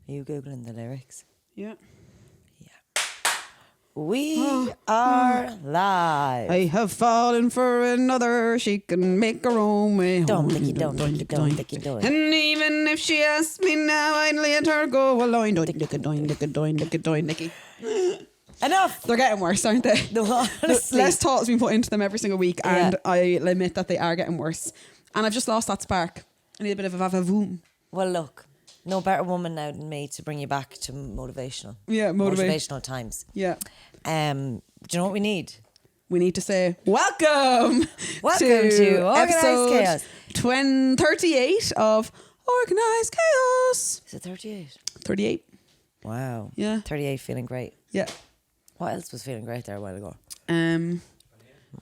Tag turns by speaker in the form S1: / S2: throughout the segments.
S1: Are you Googling the lyrics?
S2: Yeah.
S1: We are live.
S2: I have fallen for another. She can make her own way home.
S1: Don't licky, don't licky, don't licky, don't.
S2: And even if she asks me now, I'd let her go alone. Doing, nicky.
S1: Enough.
S2: They're getting worse, aren't they?
S1: No, honestly.
S2: Less thought has been put into them every single week, and I'll admit that they are getting worse. And I've just lost that spark. I need a bit of a va-va-voom.
S1: Well, look, no better woman now than me to bring you back to motivational.
S2: Yeah,
S1: motivational times.
S2: Yeah.
S1: Do you know what we need?
S2: We need to say welcome
S1: to Organised
S2: episode
S1: Chaos.
S2: 38 of Organised Chaos.
S1: Is it 38?
S2: 38.
S1: Wow.
S2: Yeah.
S1: 38 feeling great.
S2: Yeah.
S1: What else was feeling great there a while ago?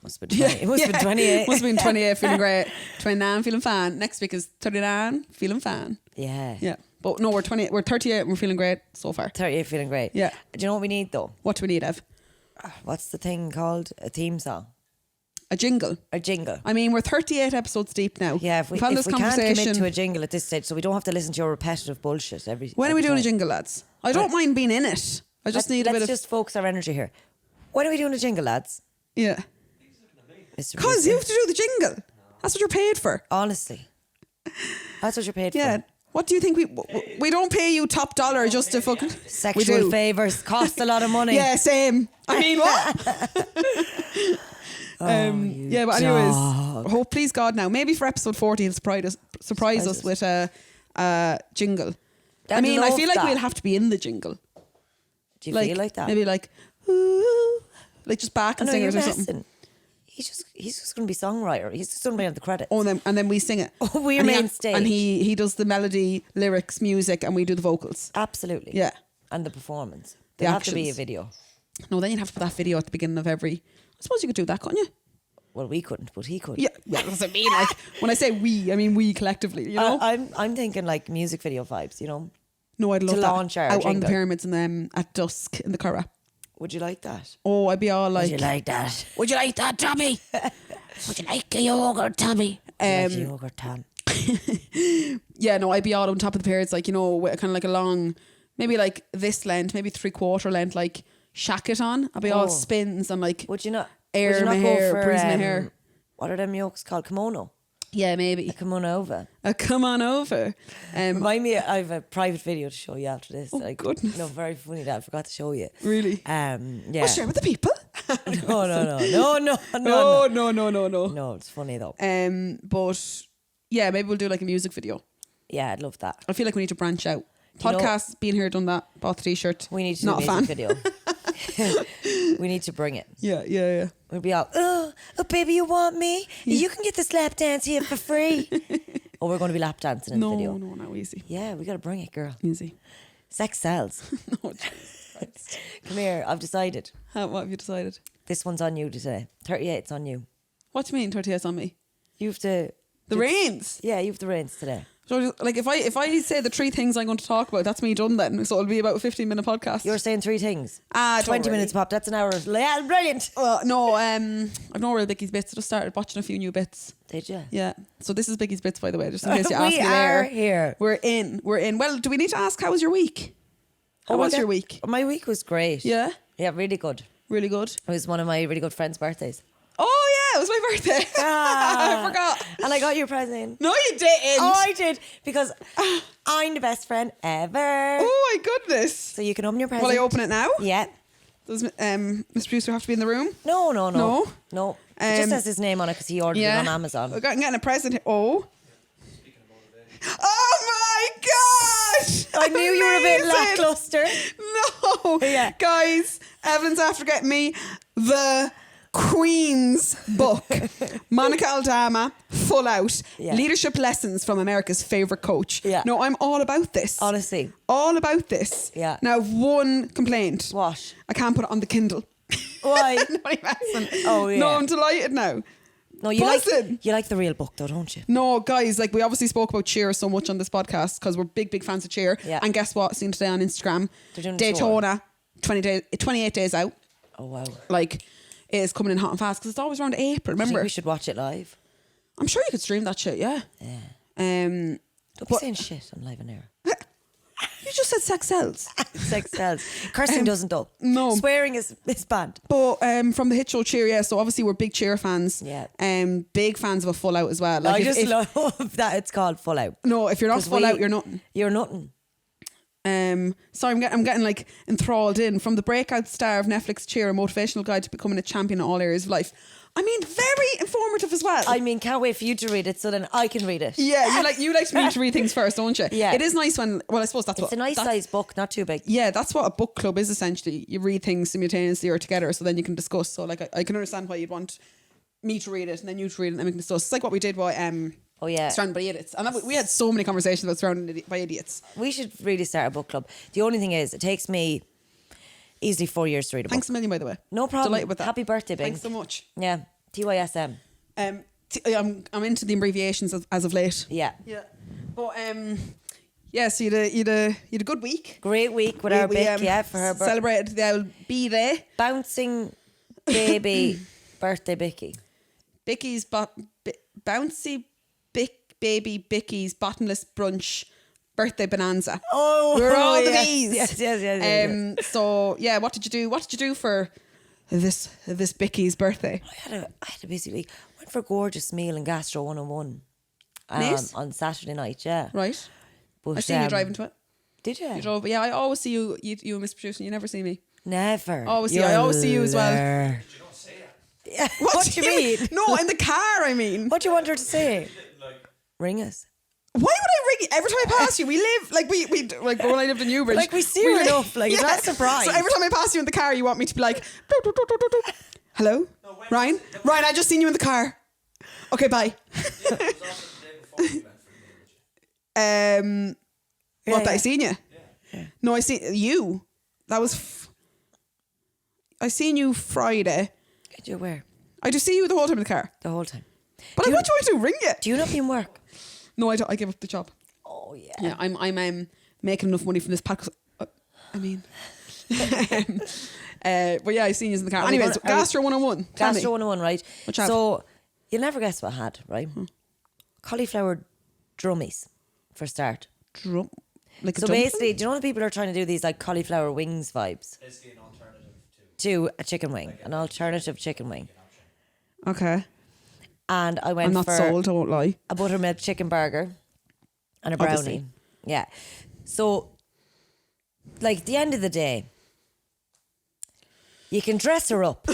S1: Must have been 20. It must have been 28.
S2: Must have been 28 feeling great. 29 feeling fine. Next week is 39 feeling fine.
S1: Yeah.
S2: Yeah. But no, we're 38 and we're feeling great so far.
S1: 38 feeling great.
S2: Yeah.
S1: Do you know what we need though?
S2: What do we need, Ev?
S1: What's the thing called? A theme song?
S2: A jingle.
S1: A jingle.
S2: I mean, we're 38 episodes deep now.
S1: Yeah, if we
S2: can't
S1: commit to a jingle at this stage, so we don't have to listen to your repetitive bullshit every
S2: When are we doing a
S1: time.
S2: jingle, lads? I don't mind being in it. I just need a bit of...
S1: Let's just focus our energy here. When are we doing a jingle, lads?
S2: Yeah. Because you have to do the jingle. That's what you're paid for.
S1: Honestly. That's what you're paid
S2: Yeah.
S1: for.
S2: What do you think we don't pay you top dollar just to fucking...
S1: Sexual favours cost a lot of money.
S2: Yeah, same. I mean, what? Yeah, but anyways, hope, please God now. Maybe for episode 40 he'll surprise us with a jingle. I mean, I feel like we'll have to be in the jingle.
S1: Do you feel like that?
S2: Maybe like, ooh, like just backing singers or something.
S1: He's just going to be songwriter. He's just going to be on the credits.
S2: Oh, and then we sing it.
S1: Oh, we're main stage.
S2: And he does the melody, lyrics, music, and we do the vocals.
S1: Absolutely.
S2: Yeah.
S1: And the performance. There'll have to be a video.
S2: No, then you'd have to put that video at the beginning of every... I suppose you could do that, couldn't you?
S1: Well, we couldn't, but he could.
S2: Yeah, that's what I mean. Like, when I say we, I mean we collectively, you know?
S1: I'm thinking like music video vibes, you know?
S2: No, I'd love
S1: to
S2: that.
S1: launch our
S2: out
S1: jingle.
S2: on the pyramids and then at dusk in the Curragh.
S1: Would you like that?
S2: Oh, I'd be all like...
S1: Would you like that?
S2: Would you like that, Tommy? Would you like a yogurt, Tommy?
S1: Like yogurt, Tom.
S2: Yeah, no, I'd be all on top of the pyramids, like, you know, with kind of like a long, maybe like this length, maybe 3/4 length, like shacket on. I'd be all spins and like...
S1: Would you not?
S2: Air
S1: would you
S2: my
S1: not
S2: hair,
S1: go for,
S2: breeze my hair.
S1: What are them yokes called? Kimono?
S2: Yeah, maybe.
S1: A kimono over.
S2: Come on over.
S1: Remind me, I have a private video to show you after this.
S2: Oh, goodness.
S1: No, very funny that I forgot to show you.
S2: Really?
S1: Yeah.
S2: Well, share with the people.
S1: No. No, it's funny though.
S2: But yeah, maybe we'll do like a music video.
S1: Yeah, I'd love that.
S2: I feel like we need to branch out. Podcast, being here, done that, bought the t-shirt.
S1: We need to
S2: Not
S1: do a
S2: a
S1: music
S2: fan.
S1: video. We need to bring it.
S2: Yeah.
S1: We'll be all, oh baby, you want me? You can get this lap dance here for free. Or we're going to be lap dancing in the video.
S2: No, not easy.
S1: Yeah, we got to bring it, girl.
S2: Easy.
S1: Sex sells.
S2: No, Jesus Christ.
S1: Come here, I've decided.
S2: What have you decided?
S1: This one's on you today. 38's on you.
S2: What do you mean 38's on me?
S1: You have to...
S2: The reins?
S1: Yeah, you have the reins today.
S2: So, like, if I say the 3 things I'm going to talk about, that's me done then. So it'll be about a 15-minute podcast.
S1: You're saying 3 things.
S2: 20
S1: minutes pop. That's an hour. Yeah, brilliant.
S2: No, I've no real Bicky's Bits. I just started watching a few new bits.
S1: Did you?
S2: Yeah. So this is Bicky's Bits, by the way, just in case you ask me
S1: We
S2: there.
S1: are here.
S2: We're in. Well, do we need to ask how was your week? How was your week?
S1: My week was great.
S2: Yeah?
S1: Yeah, really good.
S2: Really good?
S1: It was one of my really good friends' birthdays.
S2: Oh, yeah, it was my birthday. I forgot.
S1: And I got you a present.
S2: No, you didn't.
S1: Oh, I did. Because I'm the best friend ever.
S2: Oh, my goodness.
S1: So you can open your present.
S2: Will I open it now?
S1: Yeah.
S2: Does Mr. Producer have to be in the room?
S1: No.
S2: No?
S1: No. It just has his name on it because he ordered it on Amazon.
S2: I'm getting a present. Oh. Oh my gosh!
S1: I knew you were a bit lackluster.
S2: No.
S1: Yeah.
S2: Guys, Evelyn's after getting me the Queen's book. Monica Aldama, full out.
S1: Yeah.
S2: Leadership lessons from America's favourite coach.
S1: Yeah.
S2: No, I'm all about this.
S1: Honestly.
S2: All about this.
S1: Yeah.
S2: Now, I've one complaint.
S1: What?
S2: I can't put it on the Kindle.
S1: Why?
S2: No, I'm messing.
S1: Oh, yeah.
S2: No, I'm delighted now.
S1: No, you like the real book though, don't you?
S2: No, guys, like we obviously spoke about Cheer so much on this podcast because we're big fans of Cheer.
S1: Yeah.
S2: And guess what? Seen today on Instagram,
S1: They're doing
S2: Daytona, 28 days out.
S1: Oh wow!
S2: Like it is coming in hot and fast because it's always around April. Remember?
S1: I think we should watch it live.
S2: I'm sure you could stream that shit. Yeah.
S1: Yeah. Don't be
S2: but-
S1: saying shit on live and air.
S2: You you just said sex sells.
S1: Sex sells. Cursing doesn't though.
S2: No.
S1: Swearing is banned.
S2: But from the hit show Cheer, yeah, so obviously we're big Cheer fans.
S1: Yeah.
S2: Big fans of a Full Out as well. Like
S1: I just love that it's called Full Out.
S2: No, if you're not Full Out, you're nothing.
S1: You're nothing.
S2: So I'm getting like enthralled in from the breakout star of Netflix Cheer, a motivational guide to becoming a champion in all areas of life. I mean, very informative as well.
S1: I mean, can't wait for you to read it so then I can read it.
S2: Yeah, you like me to read things first, don't you?
S1: Yeah.
S2: It is nice when, well, I suppose
S1: It's a nice size book, not too big.
S2: Yeah, that's what a book club is essentially. You read things simultaneously or together, so then you can discuss. So like, I can understand why you'd want me to read it and then you to read it and then we can discuss. It's like what we did by
S1: Oh yeah,
S2: Surrounded by Idiots, and we had so many conversations about Surrounded by Idiots.
S1: we should really start a book club. The only thing is, it takes me easily 4 years to read a book.
S2: Thanks a million, by the way.
S1: No problem.
S2: Delighted with that.
S1: Happy birthday, Bing.
S2: Thanks so much.
S1: Yeah, TYSM.
S2: I'm into the abbreviations as of late.
S1: Yeah,
S2: But yeah, so you'd a good week.
S1: great week with our Bick. Yeah, for her birthday.
S2: Celebrated the old B-Day.
S1: Bouncing baby birthday Bicky.
S2: Bicky's bouncy baby Bicky's Bottomless Brunch birthday Bonanza.
S1: Oh,
S2: we're all the
S1: yes,
S2: bees.
S1: Yes.
S2: So yeah, what did you do? What did you do for this Bicky's birthday?
S1: I had a busy week. Went for a gorgeous meal in Gastro 101
S2: Nice.
S1: on Saturday night. Yeah,
S2: Right.
S1: but
S2: I seen you driving to it.
S1: Did you?
S2: You drove, but yeah, I always see you and Mr. Producer. You never see me.
S1: Never.
S2: I always see you as well.
S1: Yeah. What do you mean?
S2: No, in the car. I mean,
S1: What do you want her to say? Ring us.
S2: why would I ring you every time I pass you? We live like we like when I lived in Newbridge.
S1: Like, we see her enough, like, it's not a surprise.
S2: So every time I pass you in the car, you want me to be like, hello, Ryan. Ryan, I just seen you in the car. Okay, bye. What? That I seen you? Yeah. No, I seen you. That was. I seen you Friday.
S1: Did you where?
S2: I just see you the whole time in the car.
S1: The whole time.
S2: But what do you want to do? Ring you?
S1: Do you not be in work?
S2: No, I don't. I give up the job.
S1: Oh yeah.
S2: Yeah, I'm making enough money from this podcast. I mean, but yeah, I seen you in the car. Anyways, Gastro 101.
S1: Gastro 101, right?
S2: What you have?
S1: So you'll never guess what I had, right? Cauliflower drummies for a start.
S2: Like a
S1: So
S2: dumpling?
S1: basically, do you know when people are trying to do these like cauliflower wings vibes?
S3: Basically an alternative
S1: To a chicken wing, an alternative chicken wing.
S2: Okay.
S1: And I went
S2: I'm not
S1: for
S2: sold, I won't lie.
S1: a buttermilk chicken burger and a brownie.
S2: Obviously.
S1: Yeah. So, like, at the end of the day, you can dress her up,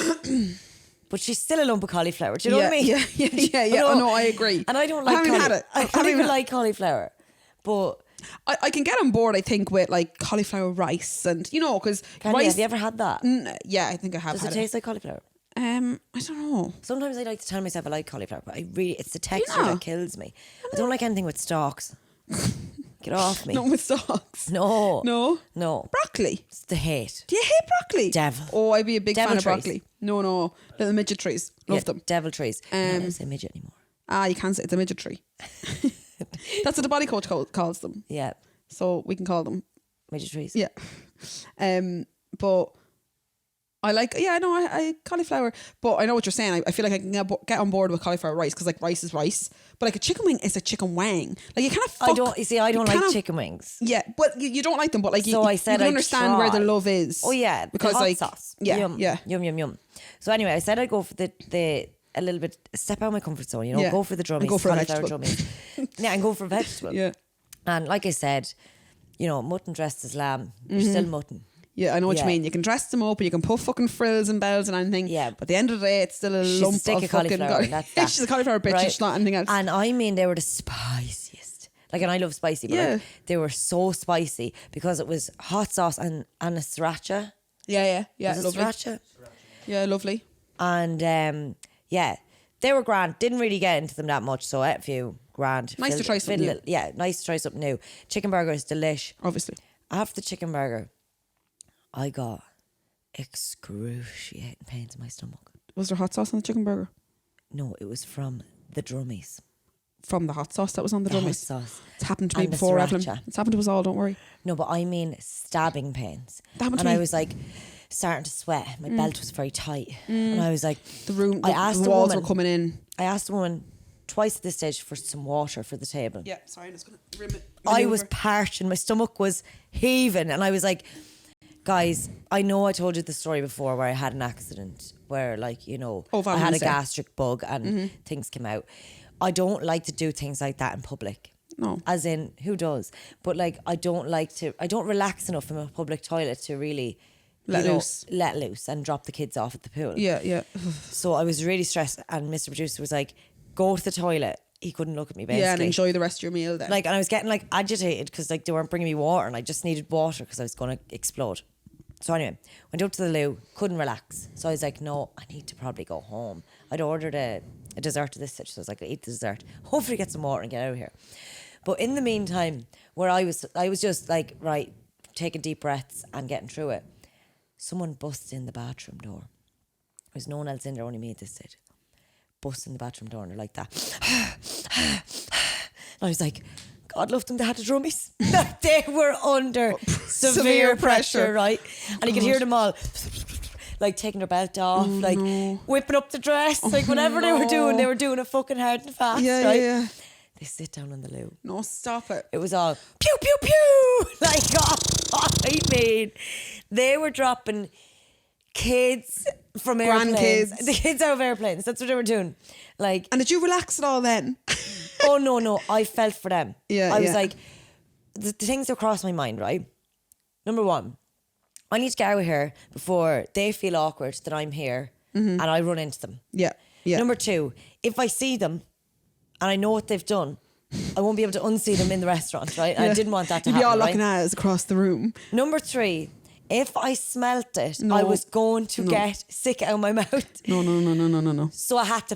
S1: but she's still a lump of cauliflower. Do you know what I mean?
S2: Yeah. Oh, no, I agree.
S1: And I don't like
S2: I haven't had it.
S1: I don't even like cauliflower. But
S2: I can get on board, I think, with like cauliflower rice and, you know, because rice.
S1: have you ever had that?
S2: Yeah, I think I have
S1: Does
S2: had
S1: it taste like cauliflower?
S2: I don't know.
S1: Sometimes I like to tell myself I like cauliflower, but it's the texture
S2: know?
S1: that kills me. I don't like anything with stalks. Get off me.
S2: Not with socks.
S1: No.
S2: No. Broccoli.
S1: It's the hate.
S2: Do you hate broccoli?
S1: Devil.
S2: Oh, I'd be a big
S1: Devil
S2: fan of
S1: trees.
S2: broccoli. No. Little midget trees. Love them.
S1: Devil trees. I don't say midget anymore.
S2: You can't say it's a midget tree. That's what the body coach calls them.
S1: Yeah.
S2: So we can call them.
S1: Midget trees.
S2: Yeah. But I like, I cauliflower, but I know what you're saying. I feel like I can get on board with cauliflower rice because like rice is rice, but like a chicken wing is a chicken wang. Like you kind of
S1: I don't like chicken wings.
S2: Yeah, but you don't like them, but like
S1: So I said
S2: you can
S1: I'd
S2: understand where the
S1: try.
S2: love is.
S1: Oh yeah,
S2: because
S1: the hot
S2: like
S1: sauce.
S2: Yeah.
S1: Yum. So anyway, I said I'd go for the a little bit step out of my comfort zone. You know,
S2: Yeah.
S1: go for the drummies,
S2: And go for a
S1: cauliflower
S2: vegetable.
S1: drummies. Yeah, and go for a vegetable.
S2: Yeah.
S1: And like I said, you know, mutton dressed as lamb. You're still mutton.
S2: Yeah, I know what you
S1: Yeah.
S2: mean. You can dress them up, or you can put fucking frills and bells and anything.
S1: Yeah.
S2: But at the end of the day, it's still a
S1: She's
S2: lump
S1: a stick
S2: of
S1: of
S2: fucking
S1: cauliflower. That's that.
S2: She's a cauliflower bitch.
S1: Right?
S2: She's not anything else.
S1: And I mean, they were the spiciest. Like, and I love spicy, but
S2: Yeah.
S1: like, they were so spicy because it was hot sauce and a sriracha.
S2: yeah,
S1: Was it
S2: lovely.
S1: sriracha?
S2: Yeah, lovely.
S1: And yeah, they were grand. Didn't really get into them that much, so I ate a few grand.
S2: Nice to try something new.
S1: Yeah, nice to try something new. Chicken burger is delish.
S2: Obviously.
S1: After the chicken burger, I got excruciating pains in my stomach.
S2: Was there hot sauce on the chicken burger?
S1: No, it was from the drummies.
S2: From the hot sauce that was on the
S1: The hot
S2: drummies.
S1: sauce.
S2: It's happened to me
S1: And the
S2: before, Evelyn.
S1: sriracha.
S2: It's happened to us all, don't worry.
S1: No, but I mean stabbing pains.
S2: That happened to
S1: and I
S2: me.
S1: was like starting to sweat. My belt was very tight. And I was like,
S2: The room,
S1: I asked
S2: the
S1: the
S2: walls
S1: woman-
S2: were coming in.
S1: I asked the woman, twice at this stage for some water for the table.
S2: Yeah, sorry, I'm just going to rim it.
S1: I was parched and my stomach was heaving, and I was like, guys, I know I told you the story before where I had an accident where, like, you know, I had a gastric bug and things came out. I don't like to do things like that in public.
S2: No.
S1: As in, who does? But like, I don't relax enough in a public toilet to really let loose and drop the kids off at the pool.
S2: Yeah.
S1: So I was really stressed, and Mr. Producer was like, go to the toilet. He couldn't look at me, basically.
S2: Yeah, and enjoy the rest of your meal then.
S1: Like, and I was getting like agitated because like they weren't bringing me water, and I just needed water because I was going to explode. So anyway, went up to the loo, couldn't relax. So I was like, no, I need to probably go home. I'd ordered a dessert to this stage, so I was like, I'll eat the dessert, hopefully get some water and get out of here. But in the meantime, where I was just like, right, taking deep breaths and getting through it, someone busts in the bathroom door. There's no one else in there, only me at this stage. Busts in the bathroom door and they're like that. And I was like, God love them, they had the drummies. They were under severe pressure, right? And you could hear them all like taking their belt off, whipping up the dress, like whatever they were doing it fucking hard and fast, right? Yeah. They sit down on the loo.
S2: No, stop it.
S1: It was all pew, pew, pew. Like, I mean, they were dropping kids from airplanes. The kids out of airplanes. That's what they were doing. Like,
S2: and did you relax at all then?
S1: Oh, no. I felt for them.
S2: Yeah,
S1: I was like, the things that crossed my mind, right? Number one, I need to get out of here before they feel awkward that I'm here and I run into them.
S2: Yeah.
S1: Number two, if I see them and I know what they've done, I won't be able to unsee them in the restaurant, right? Yeah. I didn't want that to happen.
S2: You'd be all looking at us across the room.
S1: Number three, if I smelt it, I was going to get sick out of my mouth.
S2: No.
S1: So I had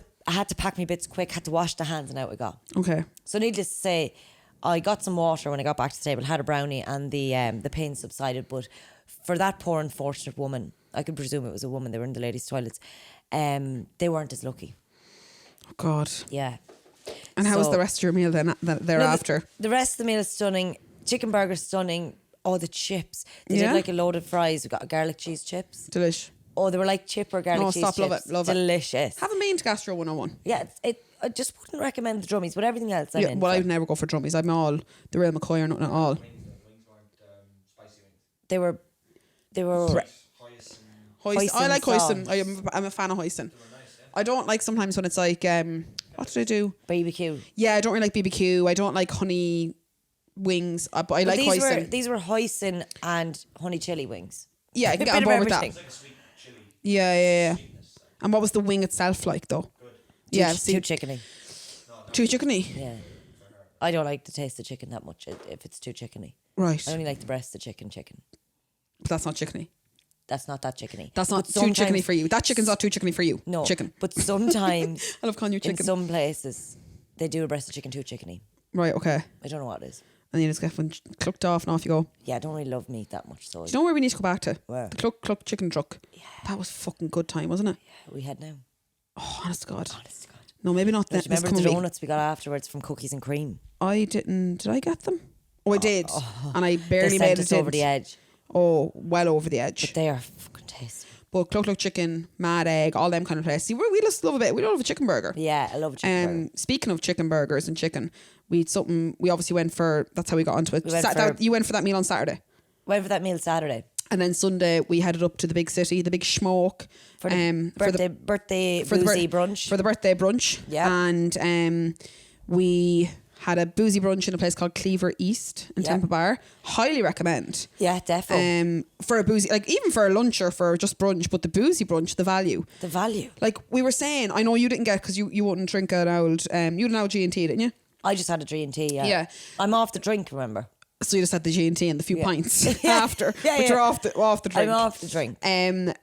S1: to pack my bits quick, had to wash the hands, and out we got.
S2: Okay.
S1: So needless to say, I got some water when I got back to the table, had a brownie, and the pain subsided. But for that poor unfortunate woman, I could presume it was a woman, they were in the ladies' toilets, they weren't as lucky.
S2: Oh God.
S1: Yeah.
S2: And how was the rest of your meal then thereafter?
S1: No, the rest of the meal is stunning. Chicken burger stunning. Oh, the chips. They did like a load of fries. We got garlic cheese chips.
S2: Delish.
S1: Oh, they were like chipper garlic cheese chips.
S2: Love it.
S1: Delicious.
S2: Haven't been to Gastro 101.
S1: Yeah, I just wouldn't recommend the drummies, but everything else I'm in.
S2: Well, I would never go for drummies. I'm all the real McCoy or nothing at all.
S3: Wings weren't spicy wings.
S1: They were
S2: Hoisin. I like hoisin. I'm a fan of hoisin. Nice, yeah. I don't like sometimes when it's like what did I do?
S1: BBQ.
S2: Yeah, I don't really like BBQ. I don't like honey wings, but I like hoisin.
S1: These were hoisin and honey chili wings.
S2: Yeah, I can get on board with that.
S3: It's like a sweet chili.
S2: Yeah. And what was the wing itself like though?
S1: Good. Too chickeny.
S2: Too chickeny?
S1: Yeah. I don't like the taste of chicken that much if it's too chickeny.
S2: Right.
S1: I only like the breast of chicken.
S2: But that's not chickeny.
S1: That's not that chickeny.
S2: That's not too chickeny for you. That chicken's not too chickeny for you.
S1: No.
S2: Chicken.
S1: But sometimes
S2: I love calling you chicken.
S1: in some places they do a breast of chicken too chickeny.
S2: Right, okay.
S1: I don't know what it is.
S2: And you just get one clucked off and off you go.
S1: Yeah, I don't really love meat that much. So
S2: do you know where we need to go back to?
S1: Where?
S2: The cluck chicken truck. Yeah. That was fucking good time, wasn't it?
S1: Yeah, we had now.
S2: Oh, honest to God. No, maybe not that.
S1: Remember the donuts we got afterwards from Cookies and Cream?
S2: I didn't. Did I get them? Oh, I did. And I barely made it
S1: over the edge.
S2: Oh, well over the edge.
S1: But they are fucking tasty.
S2: But cluck chicken, mad egg, all them kind of places. See, we just love a bit. We love a chicken burger.
S1: Yeah, I love a chicken burger.
S2: Speaking of chicken burgers and chicken, we obviously went for, that's how we got onto it. You went for that meal on Saturday.
S1: Went for that meal Saturday.
S2: And then Sunday we headed up to the big city, the big schmoke.
S1: For the birthday boozy brunch.
S2: For the birthday brunch.
S1: Yeah.
S2: And we had a boozy brunch in a place called Cleaver East in Temple Bar. Highly recommend.
S1: Yeah, definitely.
S2: For a boozy, like even for a lunch or for just brunch, but the boozy brunch, the value.
S1: The value. Like
S2: we were saying, I know you didn't get because you wouldn't drink an old, you had an old G&T, didn't you?
S1: I just had a G&T, yeah.
S2: Yeah.
S1: I'm off the drink, remember?
S2: So you just had the G&T and the few pints after, but you're off the drink.
S1: I'm off the drink.
S2: There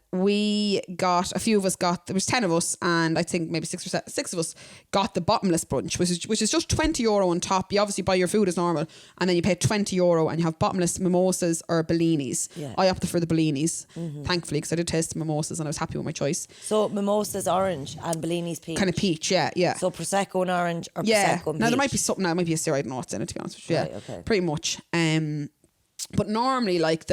S2: was 10 of us, and I think maybe 6 of us got the Bottomless brunch, which is just €20 on top. You obviously buy your food as normal, and then you pay €20 and you have bottomless mimosas or bellinis.
S1: Yeah.
S2: I opted for the bellinis, thankfully, because I did taste the mimosas and I was happy with my choice.
S1: So mimosas orange and bellinis peach.
S2: Kind of peach, yeah.
S1: So prosecco and orange or prosecco and peach.
S2: Now there might be something. Now it might be a steroid and nuts in it, to be honest with you.
S1: Right, okay.
S2: Pretty much. But normally, like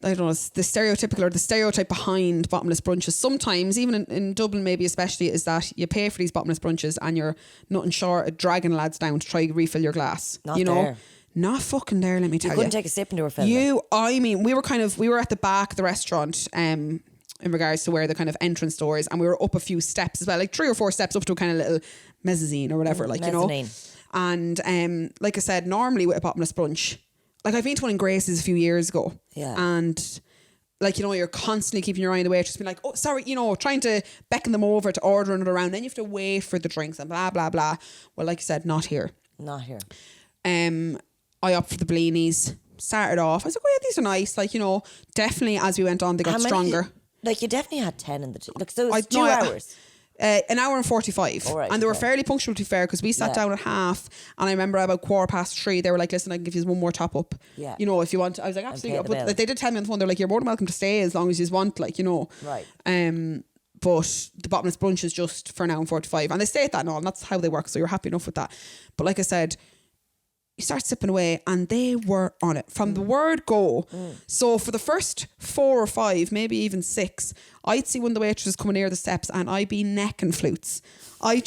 S2: I don't know, the stereotypical or the stereotype behind bottomless brunches sometimes, even in Dublin maybe especially, is that you pay for these bottomless brunches and you're nothing short of dragging lads down to try to refill your glass.
S1: Not
S2: you know?
S1: there.
S2: Not fucking there, let me tell you.
S1: You couldn't take a sip into a film.
S2: I mean, we were at the back of the restaurant in regards to where the kind of entrance door is, and we were up a few steps as well, like 3 or 4 steps up to a kind of little mezzanine or whatever, like,
S1: Mezzanine.
S2: you know. And like I said, normally with a bottomless brunch, like I've been to one in Grace's a few years ago.
S1: Yeah.
S2: And like, you know, you're constantly keeping your eye on the waitress, being like, oh, sorry, you know, trying to beckon them over to order another round. Then you have to wait for the drinks and blah, blah, blah. Well, like I said, not here.
S1: Not here.
S2: I opted for the blinis. Started off, I was like, oh yeah, these are nice. Like, you know, definitely as we went on, they got stronger.
S1: Like, you definitely had 10 in the tea. Like, so it was 2
S2: No,
S1: hours.
S2: An hour and 45.
S1: All right,
S2: and they were
S1: okay.
S2: fairly punctual, to be fair, because we sat down at half, and I remember about 3:15 they were like, listen, I can give you one more top up.
S1: Yeah.
S2: You know, if you want. I was like, absolutely.
S1: pay the
S2: But
S1: bill.
S2: like, they did tell me on the phone, they're like, you're more than welcome to stay as long as you want, like, you know.
S1: Right.
S2: But the bottomless brunch is just for an hour and 45. And they state that and all, and that's how they work, so you're happy enough with that. But like I said, you start sipping away, and they were on it from the word go. So for the first 4 or 5, maybe even 6, I'd see one of the waitresses coming near the steps, and I'd be necking flutes. I'd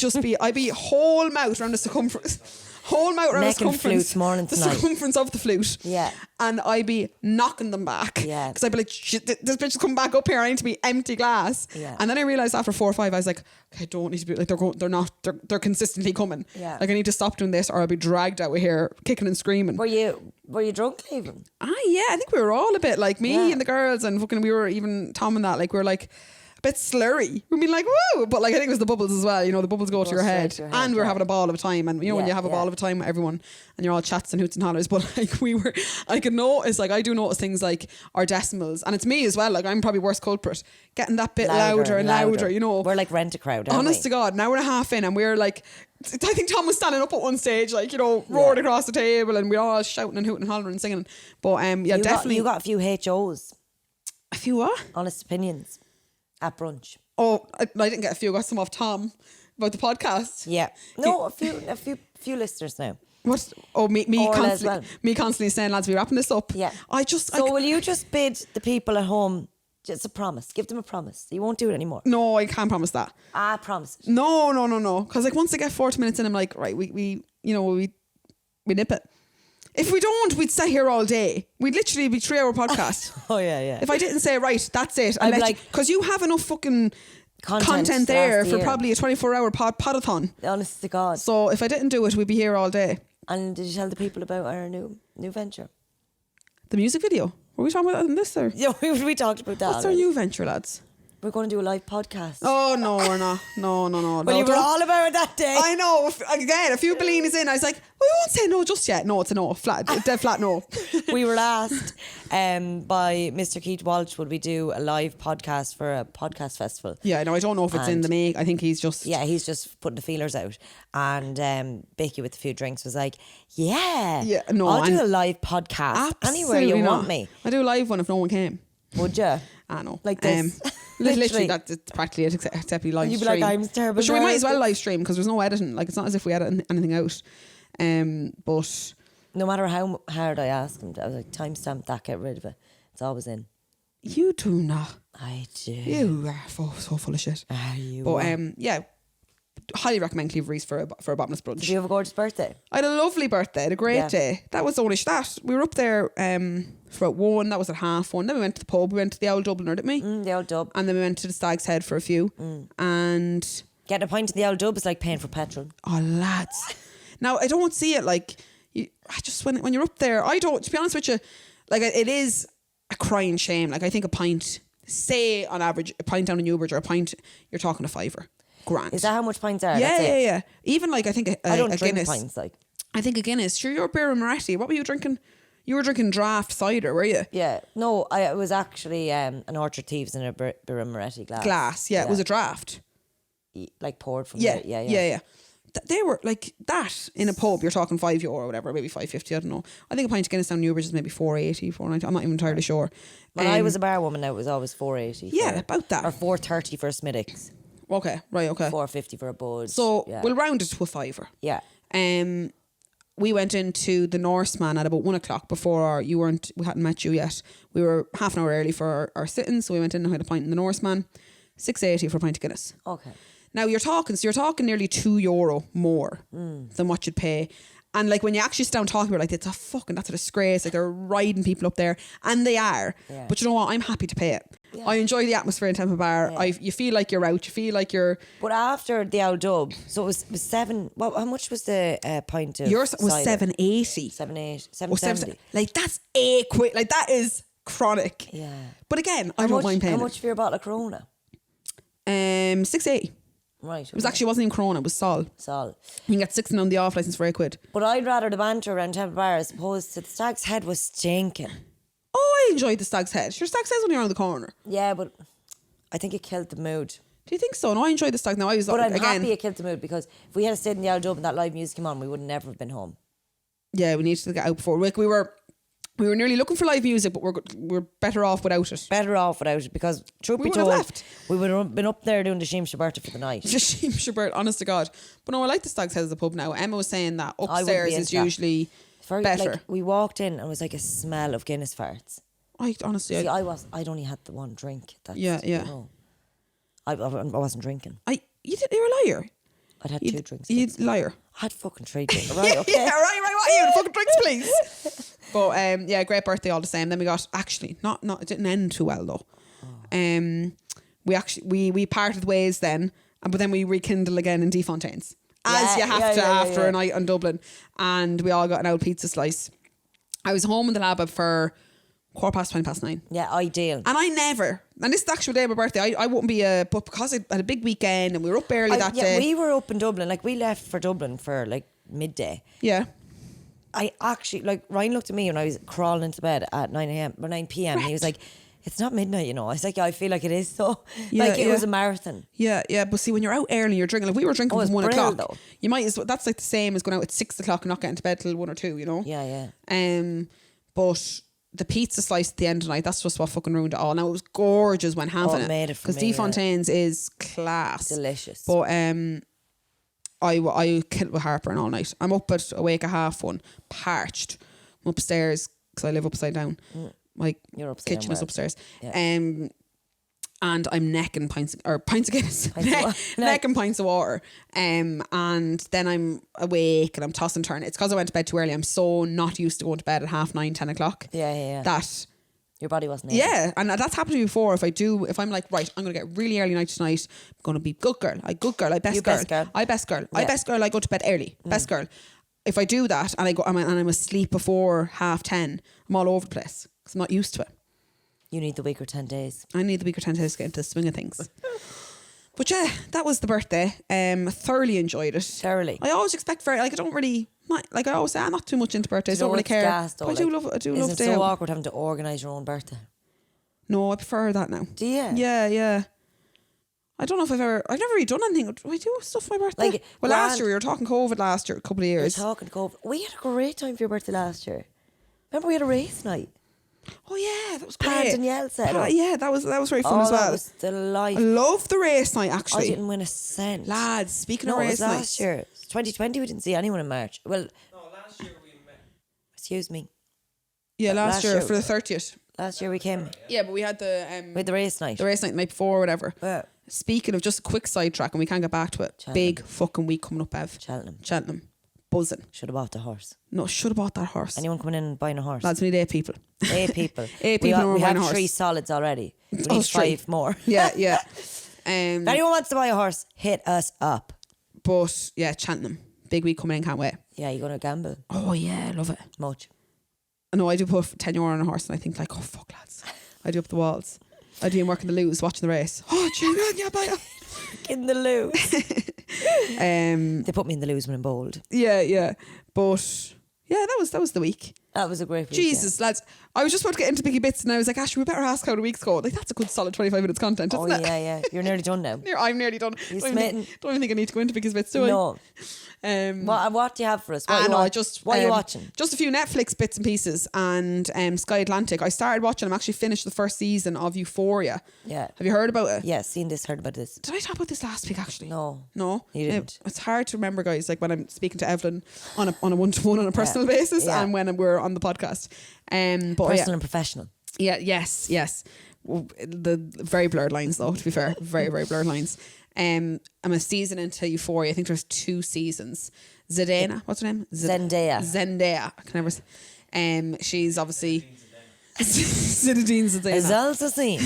S2: be whole mouth around the circumference. Whole mouth around the
S1: Necking
S2: circumference.
S1: flutes morning to
S2: the
S1: night.
S2: circumference of the flute.
S1: Yeah.
S2: And I'd be knocking them back.
S1: Yeah.
S2: Because I'd be like, shit, this bitch is coming back up here. I need to be empty glass.
S1: Yeah.
S2: And then I realised after 4 or 5, I was like, okay, I don't need to be like, they're consistently coming.
S1: Yeah.
S2: Like, I need to stop doing this, or I'll be dragged out of here kicking and screaming.
S1: Were you drunk leaving?
S2: Yeah, I think we were all a bit like me
S1: Yeah.
S2: and the girls, and fucking we were even Tom and that, like, we were like a bit slurry. We mean like, woo, but like I think it was the bubbles as well, you know, the bubbles go to your
S1: straight
S2: head.
S1: to your head,
S2: And we were
S1: yeah.
S2: having a ball of a time, and you know when
S1: Yeah,
S2: you have a
S1: yeah.
S2: ball of a time with everyone and you're all chats and hoots and hollers, but like I could notice, like I do notice things like our decimals, and it's me as well, like I'm probably worst culprit, getting that bit louder and louder, you know.
S1: We're like Rent a Crowd, aren't
S2: Honest
S1: we?
S2: to God, an hour and a half in, and we're like, I think Tom was standing up at one stage, like, you know, roared across the table, and we were all shouting and hooting and hollering and singing. But yeah, definitely.
S1: You got a few HOs,
S2: a few what?
S1: honest opinions, at brunch.
S2: Oh, I didn't get a few. I got some off Tom about the podcast.
S1: Yeah. No, a few listeners now.
S2: What? Oh, me
S1: Oral
S2: constantly,
S1: as well.
S2: me constantly saying, lads, we wrapping this up.
S1: Yeah.
S2: So
S1: will you just bid the people at home just a promise? Give them a promise. You won't do it anymore.
S2: no, I can't promise that.
S1: Promise it.
S2: No. Because like once I get 40 minutes in, I'm like, right, we nip it. If we don't, we'd stay here all day. We'd literally be 3-hour podcast.
S1: Oh yeah.
S2: If I didn't say, right, that's it,
S1: I'd be
S2: because you have enough fucking
S1: Content
S2: content
S1: to
S2: there
S1: last
S2: for
S1: year.
S2: probably a 24-hour podathon.
S1: Honest to God.
S2: So if I didn't do it, we'd be here all day.
S1: And did you tell the people about our new venture?
S2: The music video. Were we talking about that in this, or?
S1: Yeah, we talked about that.
S2: What's our
S1: already.
S2: new venture, lads?
S1: We're going to do a live podcast.
S2: Oh, no, we're not. No.
S1: Well, you were all about it that day.
S2: I know. Again, a few Bellinis in. I was like, we won't say no just yet. No, it's a no. Dead flat no.
S1: We were asked by Mr. Keith Walsh, would we do a live podcast for a podcast festival?
S2: Yeah, no, I don't know if it's in
S1: And-
S2: the make. I think he's just...
S1: Yeah, he's just putting the feelers out. And Bicky with a few drinks was like, yeah, I'll do a live podcast anywhere you
S2: Absolutely
S1: want
S2: not.
S1: me.
S2: I do a live one if no one came.
S1: Would you?
S2: I know.
S1: Like this.
S2: Literally, that's practically it, except we live
S1: You'd be
S2: stream.
S1: like, I'm terrible.
S2: But sure, we might as well live stream because there's no editing. Like, it's not as if we edit anything out. But
S1: No matter how hard I ask him, I was like, timestamp that, get rid of it. It's always in.
S2: you do not.
S1: I do.
S2: You are so full of shit.
S1: You
S2: But
S1: are.
S2: yeah, highly recommend Cleve Reese for a bottomless brunch.
S1: Did you have a gorgeous birthday?
S2: I had a lovely birthday, had a great
S1: Yeah.
S2: day. That was only that. We were up there for about 1, that was at 1:30. Then we went to the pub, we went to the Old Dubliner, didn't we?
S1: The old dub.
S2: And then we went to the Stag's Head for a few. And
S1: Getting a pint in the old dub is like paying for petrol.
S2: oh, lads. Now, I don't see it like, I just, when you're up there, I don't, to be honest with you, like it is a crying shame. Like I think a pint, say on average, a pint down in Newbridge or a pint, you're talking a £5. Grand.
S1: Is that how much pints are?
S2: Yeah,
S1: That's it.
S2: yeah. Even like I think
S1: I don't
S2: a
S1: drink
S2: Guinness.
S1: pints like.
S2: I think a Guinness. Sure, you're beer and Moretti. What were you drinking? You were drinking draft cider, were you?
S1: Yeah. No, it was actually an Orchard Thieves in a Birra Moretti glass.
S2: Glass, yeah. It was a draft.
S1: Like poured from
S2: Yeah,
S1: the,
S2: yeah. They were like that in a pub. You're talking €5 or whatever, maybe $5.50. I don't know. I think a pint of Guinness down Newbridge is maybe $4.80, $4.90. I'm not even entirely sure.
S1: When I was a bar woman, now it was always $4.80.
S2: Yeah,
S1: for-
S2: about that.
S1: Or $4.30 for a Smittix.
S2: Okay, right, okay.
S1: $4.50 for a Bud.
S2: So
S1: yeah.
S2: we'll round it to a £5.
S1: Yeah.
S2: we went into the Norseman at about 1 o'clock before we hadn't met you yet. We were half an hour early for our sit-in, so we went in and had a pint in the Norseman. $6.80 for a pint of Guinness.
S1: Okay.
S2: Now you're talking nearly €2 more than what you'd pay. And like when you actually sit down talking about it, that's a disgrace. Like they're riding people up there, and they are. Yeah. But you know what? I'm happy to pay it. Yeah. I enjoy the atmosphere in Temple Bar. Yeah. You feel like you're out. You feel like you're.
S1: But after the old dub, so it was $7. Well, how much was the pint of?
S2: Yours was $7.80.
S1: $7.70.
S2: Like that's £8. Like that is chronic.
S1: Yeah.
S2: But again, I don't mind paying.
S1: How much for your bottle of Corona?
S2: $6.80.
S1: Right. Okay.
S2: It wasn't even Corona, it was Sol.
S1: Sol.
S2: You can get 16 on the off licence for £8.
S1: But I'd rather the banter around Temple Bar as opposed to the Stag's Head was stinking.
S2: Oh, I enjoyed the Stag's Head. Your Stag's Head's only around the corner.
S1: Yeah, but I think it killed the mood.
S2: Do you think so? No, I enjoyed the Stag's. Now I'm
S1: happy it killed the mood because if we had stayed in the old dub and that live music came on, we would never have been home.
S2: Yeah, we needed to get out before. Like we were nearly looking for live music, but we're better off without it.
S1: Better off without it because, truth be told, we would have been up there doing the Sheem Shaberta for the night.
S2: The Sheem Shaberta, honest to God. But no, I like the Stag's Head as a pub now. Emma was saying that upstairs is usually better.
S1: Like, we walked in and it was like a smell of Guinness farts.
S2: Honestly,
S1: I'd only had the one drink.
S2: Yeah.
S1: I wasn't drinking.
S2: You're a liar.
S1: I'd had 2 drinks.
S2: You'd liar.
S1: I had fucking 3 drinks. Right, okay.
S2: Yeah, right. What are you? Fucking drinks, please. But great birthday all the same. Then we got it didn't end too well though. We parted ways then, but then we rekindled again in Defontaine's. As you have to after a night on Dublin, and we all got an old pizza slice. I was home in the lab for 9:15.
S1: Yeah, ideal.
S2: And this is the actual day of my birthday. I wouldn't be but because I had a big weekend and we were up early that day.
S1: We were up in Dublin. Like we left for Dublin for like midday.
S2: Yeah.
S1: I actually, like, Ryan looked at me when I was crawling into bed at 9 p.m. And he was like, it's not midnight, you know. I was like, yeah, I feel like it is so. It was a marathon.
S2: Yeah. But see, when you're out early, you're drinking. Like we were drinking from 1 o'clock.
S1: Though.
S2: You might that's like the same as going out at 6 o'clock and not getting to bed till 1 or 2, you know?
S1: Yeah.
S2: But the pizza slice at the end of the night, that's just what fucking ruined it all. Now it was gorgeous when having
S1: it. Because
S2: Defontaine's is class.
S1: Delicious.
S2: But I killed with heartburn all night. I'm up awake at 1:30, parched. I'm upstairs because I live upside down. My kitchen is upstairs. Yeah. And I'm necking pints of Guinness, necking pints of water. And then I'm awake and I'm tossing and turning. It's because I went to bed too early. I'm so not used to going to bed at 9:30, 10 o'clock.
S1: Yeah.
S2: That
S1: your body wasn't able.
S2: Yeah, and that's happened to me before. If I'm like, right, I'm going to get really early night tonight. I'm going to be good girl. I best girl. I best girl. I go to bed early. Best girl. If I do that and I'm asleep before 10:30, I'm all over the place because I'm not used to it.
S1: You need the week or 10 days.
S2: I need the week or 10 days to get into the swing of things. But yeah, that was the birthday. Thoroughly enjoyed it.
S1: Thoroughly.
S2: I always expect I don't really, I always say I'm not too much into birthdays. I don't really care. But I do love it.
S1: Is it so awkward having to organise your own birthday?
S2: No, I prefer that now.
S1: Do you?
S2: Yeah. I don't know if I've never really done anything. Do I do stuff for my birthday? Last year, we were talking COVID last year, a couple of years.
S1: We were talking COVID. We had a great time for your birthday last year. Remember we had a race night?
S2: Oh yeah, that was great.
S1: Pat and Danielle said
S2: yeah, that was very fun as well.
S1: That was delightful.
S2: I love the race night actually.
S1: I didn't win a cent.
S2: Lads, speaking of race nights.
S1: Last year. 2020 we didn't see anyone in March. Well,
S3: no, last year we met.
S1: Excuse me.
S2: Yeah, last year for the 30th.
S1: Last year we came.
S2: Yeah, but we had the
S1: race night.
S2: The race night the night before or whatever.
S1: Yeah.
S2: Speaking of, just a quick sidetrack and we can't get back to it.
S1: Cheltenham.
S2: Big fucking week coming up, Bev.
S1: Cheltenham.
S2: Buzzing.
S1: Should have bought the horse.
S2: No, should have bought that horse.
S1: Anyone coming in and buying a horse?
S2: Lads, we need 8 people.
S1: 8 people.
S2: 8 people
S1: we
S2: buying a
S1: have
S2: horse.
S1: 3 solids already. We need 5 more.
S2: Yeah.
S1: If anyone wants to buy a horse, hit us up.
S2: But yeah, Cheltenham. Big week coming in, can't wait.
S1: Yeah, you going to gamble?
S2: Oh yeah, love it.
S1: Much.
S2: No, I do put €10 on a horse and I think like, oh fuck lads. I do up the walls. I do work in the loos watching the race. Oh, yeah, buy it.
S1: In the loos. They put me in the loos when I'm bold.
S2: Yeah. But yeah, that was the week.
S1: That was a great week.
S2: Jesus, lads. I was just about to get into Bicky Bits and I was like, Ash, we better ask how the week's going. Like, that's a good solid 25 minutes content,
S1: Oh,
S2: isn't it?
S1: yeah. You're nearly done now.
S2: I'm nearly done.
S1: You're
S2: Don't even think I need to go into Bicky's Bits, do I?
S1: No. What do you have for us? What are you watching?
S2: Just a few Netflix bits and pieces and Sky Atlantic. I started watching. I'm actually finished the first season of Euphoria.
S1: Yeah.
S2: Have you heard about it?
S1: Yeah, seen this, heard about this.
S2: Did I talk about this last week? Actually,
S1: No,
S2: no,
S1: you didn't.
S2: It's hard to remember, guys. Like when I'm speaking to Evelyn on a one-to-one on a personal basis, and when we're on the podcast. But
S1: personal and professional.
S2: Yeah. Yes. The very blurred lines, though. To be fair, very very blurred lines. I'm a season into Euphoria. I think there's 2 seasons. Zendaya, what's her name? Zendaya. I can never say. She's obviously Zinedine Zendaya.
S1: Zalzazine.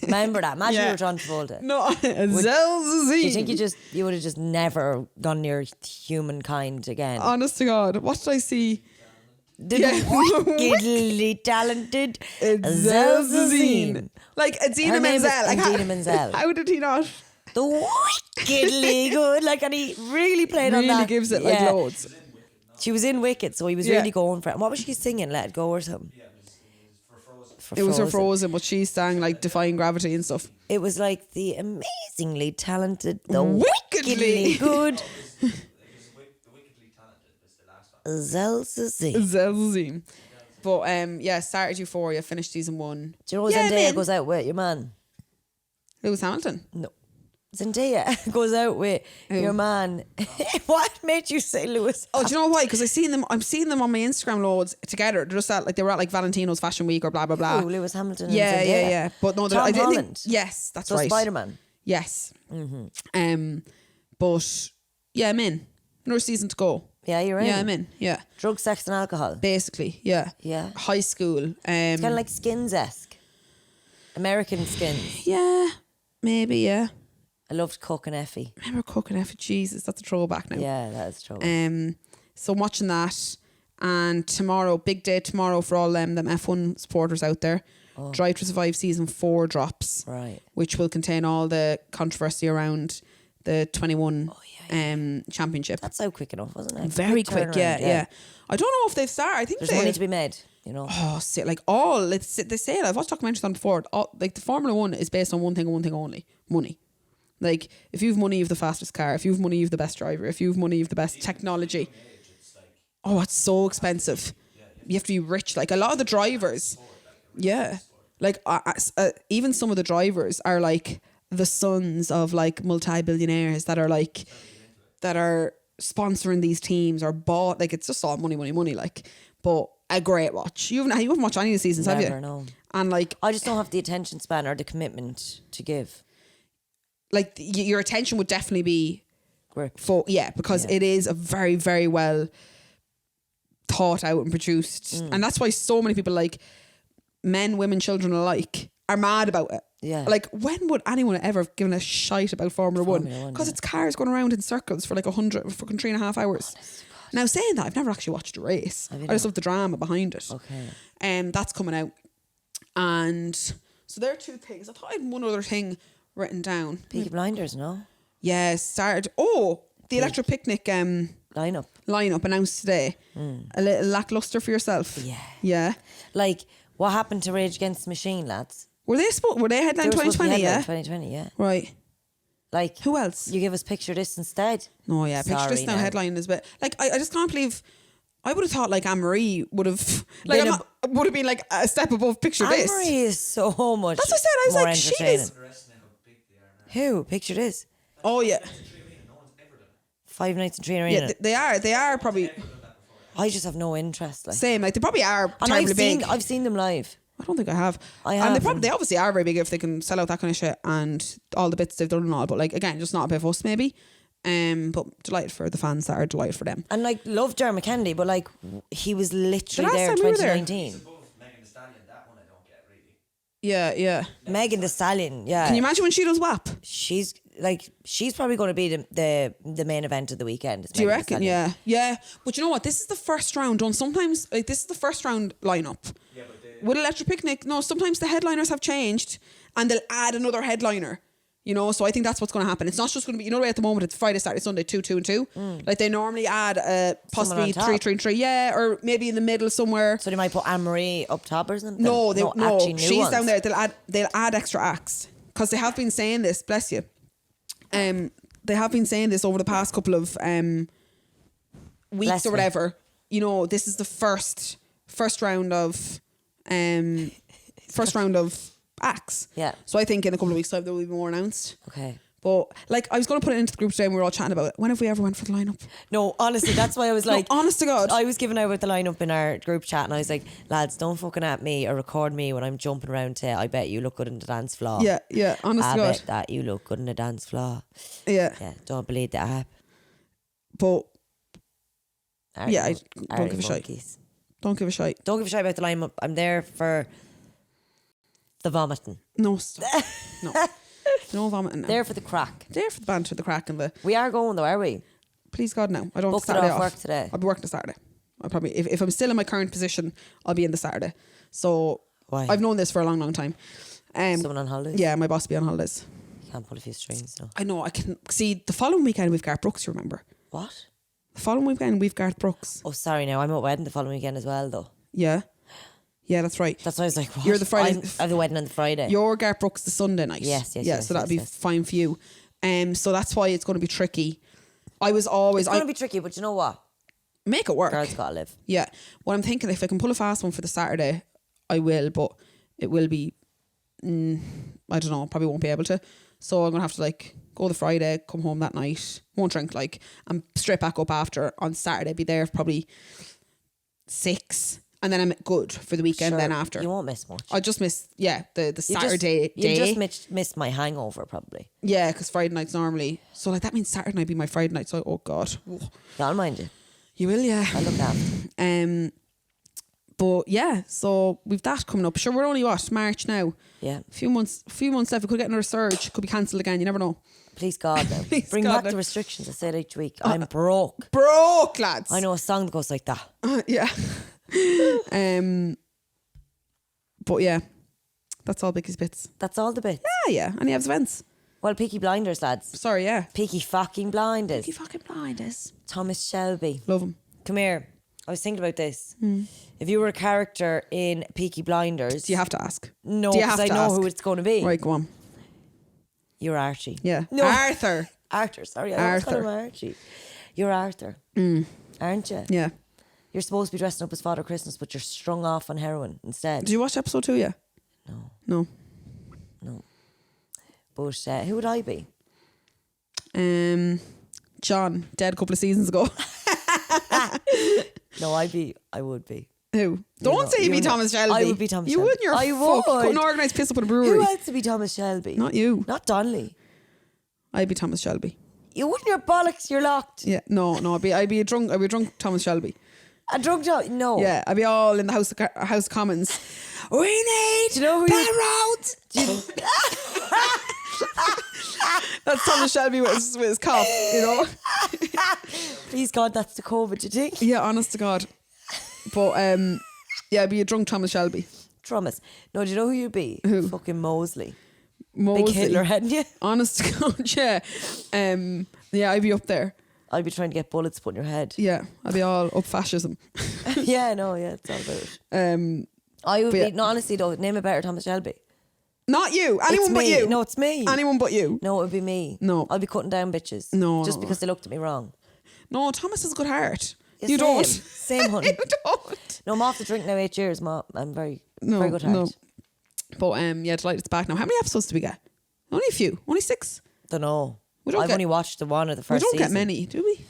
S1: Remember that? Imagine you were John Travolta.
S2: No,
S1: Do you
S2: Zalzazine.
S1: think you would have just never gone near humankind again?
S2: Honest to God, what did I see?
S1: The wickedly talented Zalzazine.
S2: Like Adina
S1: Her name is
S2: Menzel. Like,
S1: Idina Menzel.
S2: How did he not?
S1: The wickedly good. Like, and he really played on that.
S2: Really gives it like loads.
S1: She was in Wicked, so he was really going for it. And what was she singing? Let It Go or something?
S3: Yeah, it was for Frozen.
S2: It was for Frozen, but she sang like Defying Gravity and stuff.
S1: It was like the amazingly talented, the
S2: Wickedly
S1: wickedly good
S3: The Wickedly Talented was the last one.
S1: Zalzazine.
S2: Zalzazine. But started Euphoria, finished season 1.
S1: Do you know Zendaya goes out with your man?
S2: Lewis Hamilton.
S1: No. Zendaya goes out with your man. What made you say Lewis?
S2: Oh, do you know why? Because I'm seeing them on my Instagram loads together. They're just they were at like Valentino's Fashion Week or blah blah blah.
S1: Oh, Lewis Hamilton.
S2: Yeah,
S1: and Zendaya.
S2: yeah. But no,
S1: Tom
S2: I didn't
S1: Holland.
S2: think. Yes, that's
S1: So
S2: right.
S1: Spider-Man.
S2: Yes. But yeah, I'm in. Another season to go.
S1: Yeah, you're in.
S2: Yeah, I'm in. Yeah.
S1: Drugs, sex, and alcohol.
S2: Basically, yeah.
S1: Yeah.
S2: High school.
S1: It's kind of like Skins-esque. American Skins.
S2: Yeah, maybe. Yeah.
S1: I loved Cook and Effie.
S2: Remember cooking F? Jesus, that's a throwback now.
S1: Yeah, that is true.
S2: So I'm watching that, and tomorrow, big day tomorrow for all them F1 supporters out there. Drive to Survive season 4 drops,
S1: Right.
S2: which will contain all the controversy around the 21 championship.
S1: That's out quick enough, wasn't it?
S2: Very quick,
S1: turnaround,
S2: yeah. I don't know if they've started. I think
S1: There's money to be made, you know.
S2: Oh, see, like they say it. I've watched documentaries on it before. Like the Formula 1 is based on one thing and one thing only: money. Like if you have money, you have the fastest car. If you have money, you have the best driver. If you have money, you have the best technology. Oh, it's so expensive. You have to be rich. Like a lot of the drivers, like even some of the drivers are like the sons of like multi-billionaires that are sponsoring these teams or bought. Like it's just all money. Like, but a great watch. You haven't watched any of the seasons, have you?
S1: No.
S2: And like
S1: I just don't have the attention span or the commitment to give.
S2: Like your attention would definitely be
S1: Grip.
S2: because it is a very very well thought out and produced, and that's why so many people, like men, women, children alike, are mad about it.
S1: Yeah.
S2: Like when would anyone ever have given a shite about Formula 1? Because it's cars going around in circles for like 100 fucking 3.5 hours. Now saying that, I've never actually watched a race. I just love the drama behind it.
S1: Okay.
S2: That's coming out, and so there are 2 things. I thought I had one other thing written down.
S1: Peaky Blinders, no?
S2: Yeah, started. Oh, the Electric Picnic lineup announced today. A little lackluster for yourself. Yeah.
S1: Like what happened to Rage Against the Machine, lads?
S2: Were they headline 2020? Yeah.
S1: 2020, yeah.
S2: Right.
S1: Like
S2: who else?
S1: You give us Picture This instead.
S2: No, yeah. Picture This now headline is bit like I just can't believe. I would have thought like Anne-Marie would have would have been like a step above Picture This.
S1: Anne-Marie is so much.
S2: That's what I said. I was
S1: more
S2: like, she is.
S1: Who? Picture This.
S2: Oh yeah.
S1: 5 Nights in Tree Arena.
S2: Yeah, they are probably.
S1: I just have no interest. Like.
S2: Same, like they probably are
S1: And
S2: terribly big.
S1: I've seen them live.
S2: I don't think I have.
S1: And
S2: they obviously are very big if they can sell out that kind of shit and all the bits they've done and all. But like again, just not a bit of us maybe. But delighted for the fans that are delighted for them.
S1: And like love Dermot Kennedy, but like he was literally
S2: last
S1: there in
S2: time we were there.
S1: 2019.
S3: Megan Thee Stallion, that one I don't get really.
S2: Yeah.
S1: Megan Thee Stallion, yeah.
S2: Can you imagine when she does WAP?
S1: She's probably going to be the main event of the weekend.
S2: Do you reckon? Yeah. But you know what? This is the first round done. Sometimes like this is the first round lineup.
S3: Yeah, but
S2: With Electric Picnic, no. Sometimes the headliners have changed, and they'll add another headliner. You know, so I think that's what's going to happen. It's not just going to be, you know, the way at the moment it's Friday, Saturday, Sunday, 2, 2 and 2. Like they normally add possibly
S1: on top.
S2: 3, 3 and 3. Yeah, or maybe in the middle somewhere.
S1: So they might put Anne-Marie up top or something?
S2: No,
S1: actually new
S2: she's
S1: ones.
S2: down there. They'll add extra acts because they have been saying this. Bless you. They have been saying this over the past couple of weeks
S1: Bless
S2: or
S1: me.
S2: whatever. You know, this is the first round of acts.
S1: Yeah.
S2: So I think in a couple of weeks' time there will be more announced.
S1: Okay.
S2: But like I was going to put it into the group today and we were all chatting about it. When have we ever went for the lineup?
S1: No, honestly, that's why I was like...
S2: honest to God.
S1: I was giving out with the lineup in our group chat and I was like, lads, don't fucking at me or record me when I'm jumping around to I bet you look good in the dance floor.
S2: Yeah, honest
S1: I
S2: to God.
S1: bet that you look good in the dance floor.
S2: Yeah.
S1: Yeah, don't believe the app.
S2: But
S1: Arty
S2: yeah, I
S1: mon-
S2: don't
S1: arty
S2: give a shite.
S1: monkeys.
S2: don't give a shite.
S1: Don't give a shit about the lineup. I'm there for the vomiting.
S2: No, stop. No vomiting now.
S1: There for the crack.
S2: There for the banter, the crack and the...
S1: We are going though, are we?
S2: Please God, no. I don't
S1: Booked it
S2: Saturday
S1: off work today.
S2: I'll be working the Saturday. I'll probably, if I'm still in my current position, I'll be in the Saturday. So
S1: Why?
S2: I've known this for a long, long time.
S1: Someone on holidays?
S2: Yeah, my boss will be on holidays.
S1: Can't pull a few strings, no.
S2: I know, I can see the following weekend we've Garth Brooks, you remember?
S1: What?
S2: The following weekend we've Garth Brooks.
S1: Oh, sorry now. I'm at wedding the following weekend as well, though.
S2: Yeah. Yeah, that's right.
S1: That's why I was like, what?
S2: You're the Friday.
S1: I have the wedding on the Friday.
S2: Your Garth Brooks the Sunday night.
S1: Yes,
S2: so that'll be
S1: yes.
S2: fine for you. So that's why it's going to be tricky. I was always...
S1: It's going to be tricky, but you know what?
S2: make it work.
S1: Girls gotta live.
S2: Yeah. What I'm thinking, if I can pull a fast one for the Saturday, I will, but it will be, I don't know, probably won't be able to. So I'm going to have to like go the Friday, come home that night, won't drink like, and straight back up after on Saturday, be there probably 6, and then I'm good for the weekend
S1: Sure,
S2: then after.
S1: You won't miss much.
S2: I just miss, the
S1: You
S2: Saturday
S1: just,
S2: day.
S1: You just missed my hangover probably.
S2: Yeah, because Friday night's normally, so like that means Saturday night be my Friday night, so oh God.
S1: I'll mind you.
S2: You will, yeah.
S1: I'll look after.
S2: But yeah, so we've that coming up. Sure, we're only March now.
S1: Yeah.
S2: A few months left. We could get another surge. Could be cancelled again. You never know.
S1: Please God now.
S2: Please
S1: Bring
S2: God
S1: back
S2: now.
S1: the restrictions. I said each week. I'm broke.
S2: Broke, lads.
S1: I know a song that goes like that.
S2: Yeah. But yeah, that's all Bicky's bits.
S1: That's all the bits.
S2: Yeah. And he has events.
S1: Well, Peaky Blinders, lads.
S2: Sorry, yeah.
S1: Peaky fucking Blinders.
S2: Peaky fucking blinders.
S1: Thomas Shelby.
S2: Love him.
S1: Come here. I was thinking about this. If you were a character in Peaky Blinders...
S2: Do you have to ask?
S1: No,
S2: Do you
S1: because
S2: have
S1: I
S2: to
S1: know
S2: ask?
S1: who it's going to be.
S2: Right, go on.
S1: You're Archie.
S2: Yeah.
S1: No.
S2: Arthur.
S1: Arthur, sorry. I always call him Archie. You're Arthur. Aren't you?
S2: Yeah.
S1: You're supposed to be dressing up as Father Christmas, but you're strung off on heroin instead.
S2: Did you watch episode 2 yet? No.
S1: But who would I be?
S2: John, dead a couple of seasons ago.
S1: No, I would be.
S2: Who? Don't say you'd be Thomas Shelby.
S1: I would be Thomas
S2: You
S1: Shelby.
S2: wouldn't. You're
S1: I
S2: fuck.
S1: would.
S2: Couldn't organise piss up at a brewery.
S1: Who else would be Thomas Shelby?
S2: Not you.
S1: Not Donnelly.
S2: I'd be Thomas Shelby.
S1: You wouldn't. Your bollocks. You're locked.
S2: Yeah. No. I'd be a drunk Thomas Shelby.
S1: A drug job? No.
S2: Yeah. I'd be all in the House of Commons. We need
S1: Do you know who
S2: roads. That's Thomas Shelby with his cough, you know.
S1: Please God, that's the COVID, you think?
S2: Yeah, honest to God. But yeah, I'd be a drunk Thomas Shelby.
S1: Thomas. No, do you know who you'd be?
S2: Who?
S1: Fucking Mosley.
S2: Mosley.
S1: Big Hitler, hadn't you?
S2: Honest to God, yeah. Yeah, I'd be up there.
S1: I'd be trying to get bullets put in your head.
S2: Yeah, I'd be all up fascism.
S1: Yeah, no, yeah, it's all about it. I would
S2: but
S1: be,
S2: yeah.
S1: no, honestly though, name a better Thomas Shelby.
S2: Not you. Anyone
S1: It's
S2: but
S1: me.
S2: you.
S1: No, it's me.
S2: Anyone but you.
S1: No, it would be me.
S2: No.
S1: I'll be cutting down bitches.
S2: No,
S1: Just
S2: no.
S1: because they looked at me wrong.
S2: No, Thomas has a good heart.
S1: Yeah,
S2: You
S1: same.
S2: don't.
S1: Same, honey.
S2: You don't.
S1: No, I'm off the drink now 8 years, Ma. I'm very
S2: No,
S1: good heart.
S2: no. But yeah, delighted it's back now. How many episodes do we get? Only a few. Only 6.
S1: Don't know.
S2: We don't
S1: I've
S2: get-
S1: only watched the one of the
S2: We
S1: first
S2: don't
S1: season.
S2: get many, do we?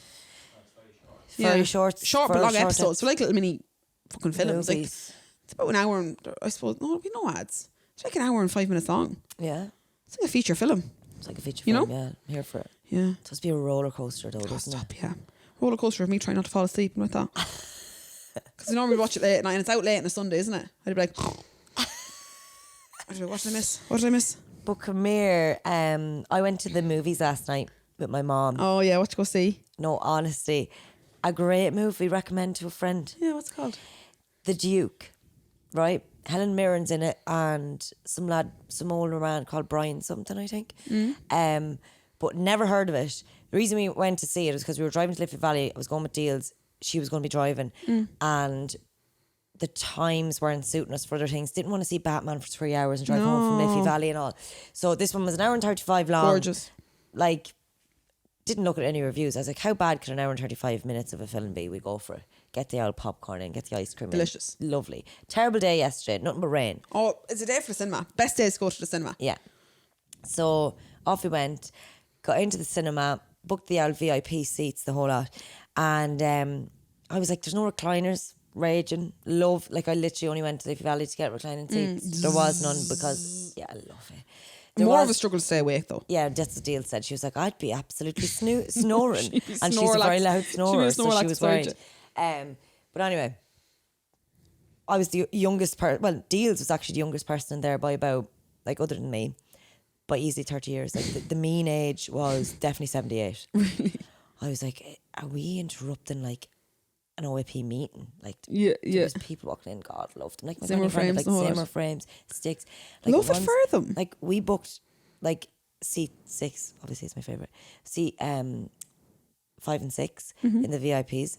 S1: Very short.
S2: Short but
S1: very
S2: long
S1: short
S2: episodes. They're like little mini fucking films. Like,
S1: movies.
S2: it's about an hour and, I suppose, no, we no ads. It's like an hour and 5 minutes long.
S1: Yeah.
S2: It's like a feature film.
S1: It's like a feature
S2: You
S1: film.
S2: know?
S1: Yeah, I'm here for it.
S2: Yeah.
S1: It must be a roller coaster though, doesn't
S2: Stop,
S1: it?
S2: yeah. Roller coaster of me trying not to fall asleep and like that. Because I normally watch it late at night and it's out late on a Sunday, isn't it? I'd be like, what did I miss? What did I miss?
S1: But come here, I went to the movies last night with my mom.
S2: Oh yeah, what you go see?
S1: No, honestly, a great movie. Recommend to a friend.
S2: Yeah, what's it called?
S1: The Duke, right? Helen Mirren's in it, and some older man called Brian something, I think. But never heard of it. The reason we went to see it was because we were driving to Liffey Valley. I was going with Deals. She was going to be driving, and the times weren't suiting us for other things. Didn't want to see Batman for 3 hours and drive home from Liffey Valley and all. So this one was an hour and 35 long.
S2: Gorgeous.
S1: Like, didn't look at any reviews. I was like, how bad could an hour and 35 minutes of a film be? We go for it. Get the old popcorn in, get the ice cream
S2: Delicious.
S1: in. Lovely. Terrible day yesterday, nothing but rain.
S2: Oh, it's a day for the cinema. Best days to go to the cinema.
S1: Yeah. So off we went, got into the cinema, booked the old VIP seats, the whole lot. And I was like, there's no recliners. Raging. Love. Like, I literally only went to Liffey Valley to get reclining seats. There was none because, I love it.
S2: More of a struggle to stay awake though.
S1: Yeah, that's the deal said. She was like, I'd be absolutely snoring.
S2: She'd be
S1: And she's a very loud snorer, so she was worried.
S2: Snorlax
S1: But anyway, I was the youngest person. Well, Deals was actually the youngest person in there by about, like, other than me, by easily 30 years. Like, the mean age was definitely 78.
S2: Really?
S1: I was like, are we interrupting, like, an OAP meeting? Like,
S2: Yeah.
S1: there was people walking in. God loved them. Like, my
S2: Zimmer
S1: granny friend had,
S2: frames, the whole
S1: like, Zimmer
S2: lot.
S1: frames, sticks. Like,
S2: Love it for them.
S1: Like, we booked, like, seat 6. Obviously, it's my favourite. Seat 5 and 6 in the VIPs.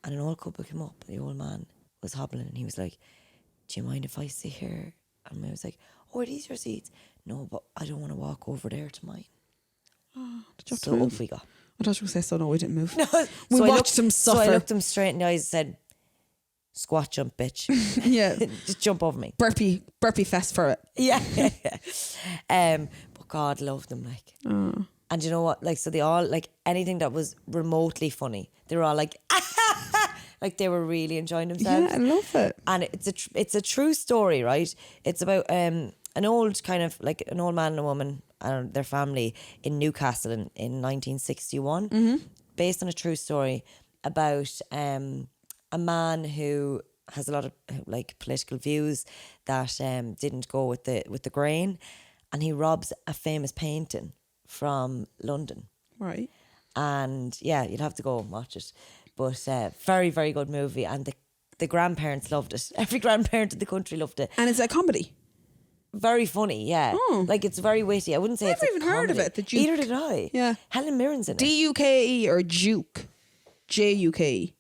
S1: And an old couple came up. The old man was hobbling and he was like, do you mind if I sit here? And I was like, oh, are these your seats? No, but I don't want to walk over there to mine.
S2: Oh, did you have to
S1: So
S2: move?
S1: up we go.
S2: I thought you were going to say, so no, we didn't move.
S1: No,
S2: We
S1: so I
S2: watched him suffer.
S1: So I looked him straight in the eyes and said, squat jump, bitch.
S2: Yeah.
S1: Just jump over me.
S2: Burpee fest for it.
S1: Yeah. But God loved them, like. And you know what? Like, so they all, like, anything that was remotely funny, they were all like, like they were really enjoying themselves.
S2: Yeah, I love it.
S1: And it's a true story, right? It's about an old kind of, like, an old man and a woman and their family in Newcastle in 1961, based on a true story about a man who has a lot of, like, political views that didn't go with the grain, and he robs a famous painting from London.
S2: Right.
S1: And yeah, you'd have to go and watch it. But very, very good movie. And the grandparents loved it. Every grandparent in the country loved it.
S2: And it's a comedy.
S1: Very funny, yeah. Like, it's very witty. I wouldn't say
S2: Never
S1: it's a
S2: even heard of
S1: comedy.
S2: it, the Duke.
S1: Either did I.
S2: Yeah.
S1: Helen Mirren's in it.
S2: D-U-K-E or Duke? J-U-K-E.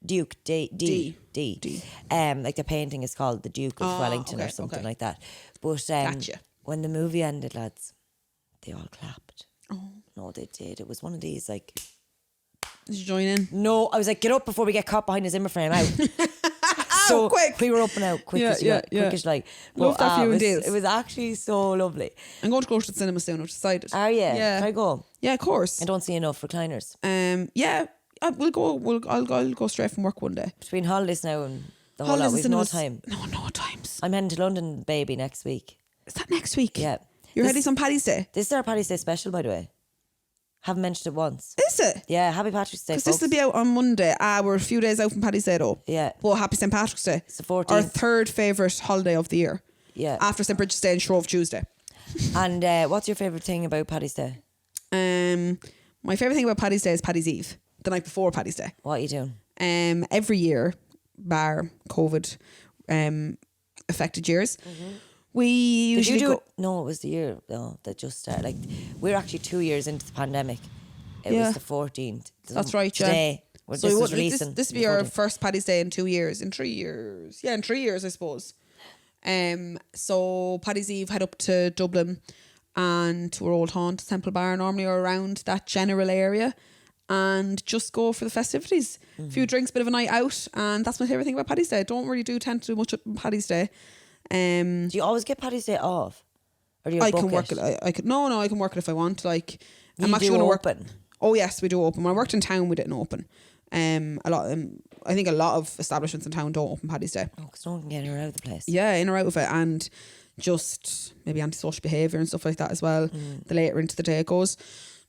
S1: Duke. D. Like, the painting is called The Duke of Wellington
S2: okay,
S1: or something
S2: okay.
S1: like that. But
S2: Gotcha.
S1: when the movie ended, lads, they all clapped.
S2: Oh.
S1: No, they did. It was one of these, like...
S2: Did you join in?
S1: No, I was like, get up before we get caught behind the Zimmer frame out. So
S2: quick.
S1: we were up and out, quick as you got, quick as you like.
S2: Love that few deals.
S1: It was actually so lovely.
S2: I'm going to go to the cinema soon. I've decided.
S1: Are you?
S2: Yeah.
S1: Can I go?
S2: Yeah, of course.
S1: I don't see enough recliners.
S2: Yeah. We'll go. I'll go straight from work one day.
S1: Between holidays now and the whole lot, we've no time.
S2: No times.
S1: I'm heading to London, baby, next week.
S2: Is that next week?
S1: Yeah.
S2: You're
S1: This-
S2: heading on Paddy's Day.
S1: This is our Paddy's Day special, by the way. Haven't mentioned it once.
S2: Is it?
S1: Yeah, Happy Patrick's Day,
S2: Because this
S1: folks.
S2: will be out on Monday. We're a few days out from Paddy's Day though.
S1: Yeah.
S2: Well, happy St. Patrick's Day.
S1: It's the 14th.
S2: Our third favourite holiday of the year.
S1: Yeah.
S2: After St. Bridget's Day and Shrove Tuesday.
S1: And what's your favourite thing about Paddy's Day?
S2: My favourite thing about Paddy's Day is Paddy's Eve. The night before Paddy's Day.
S1: What are you doing?
S2: Every year, bar COVID affected years, we
S1: Did
S2: usually
S1: you do
S2: go.
S1: it? No, it was the year that just started. Like, we're actually 2 years into the pandemic. It
S2: Yeah.
S1: was the 14th.
S2: That's right, yeah.
S1: Today. Well,
S2: So
S1: this
S2: we
S1: is
S2: would-
S1: releasing.
S2: this will be our first Paddy's Day in 2 years. In 3 years. Yeah, in 3 years, I suppose. So Paddy's Eve, head up to Dublin and to our old haunt, Temple Bar, normally, or around that general area, and just go for the festivities. A few drinks, bit of a night out, and that's my favourite thing about Paddy's Day. I don't really tend to do much on Paddy's Day.
S1: Do you always get Paddy's Day off? Or do you
S2: I
S1: book
S2: can work it. I could no, I can work it if I want. Like, I'm
S1: You
S2: actually
S1: do
S2: going to work.
S1: open?
S2: Oh yes, we do open. When I worked in town, we didn't open. I think a lot of establishments in town don't open Paddy's Day.
S1: Oh, because no one can get in or out of the place.
S2: Yeah, in or out of it, and just maybe antisocial behaviour and stuff like that as well. The later into the day it goes.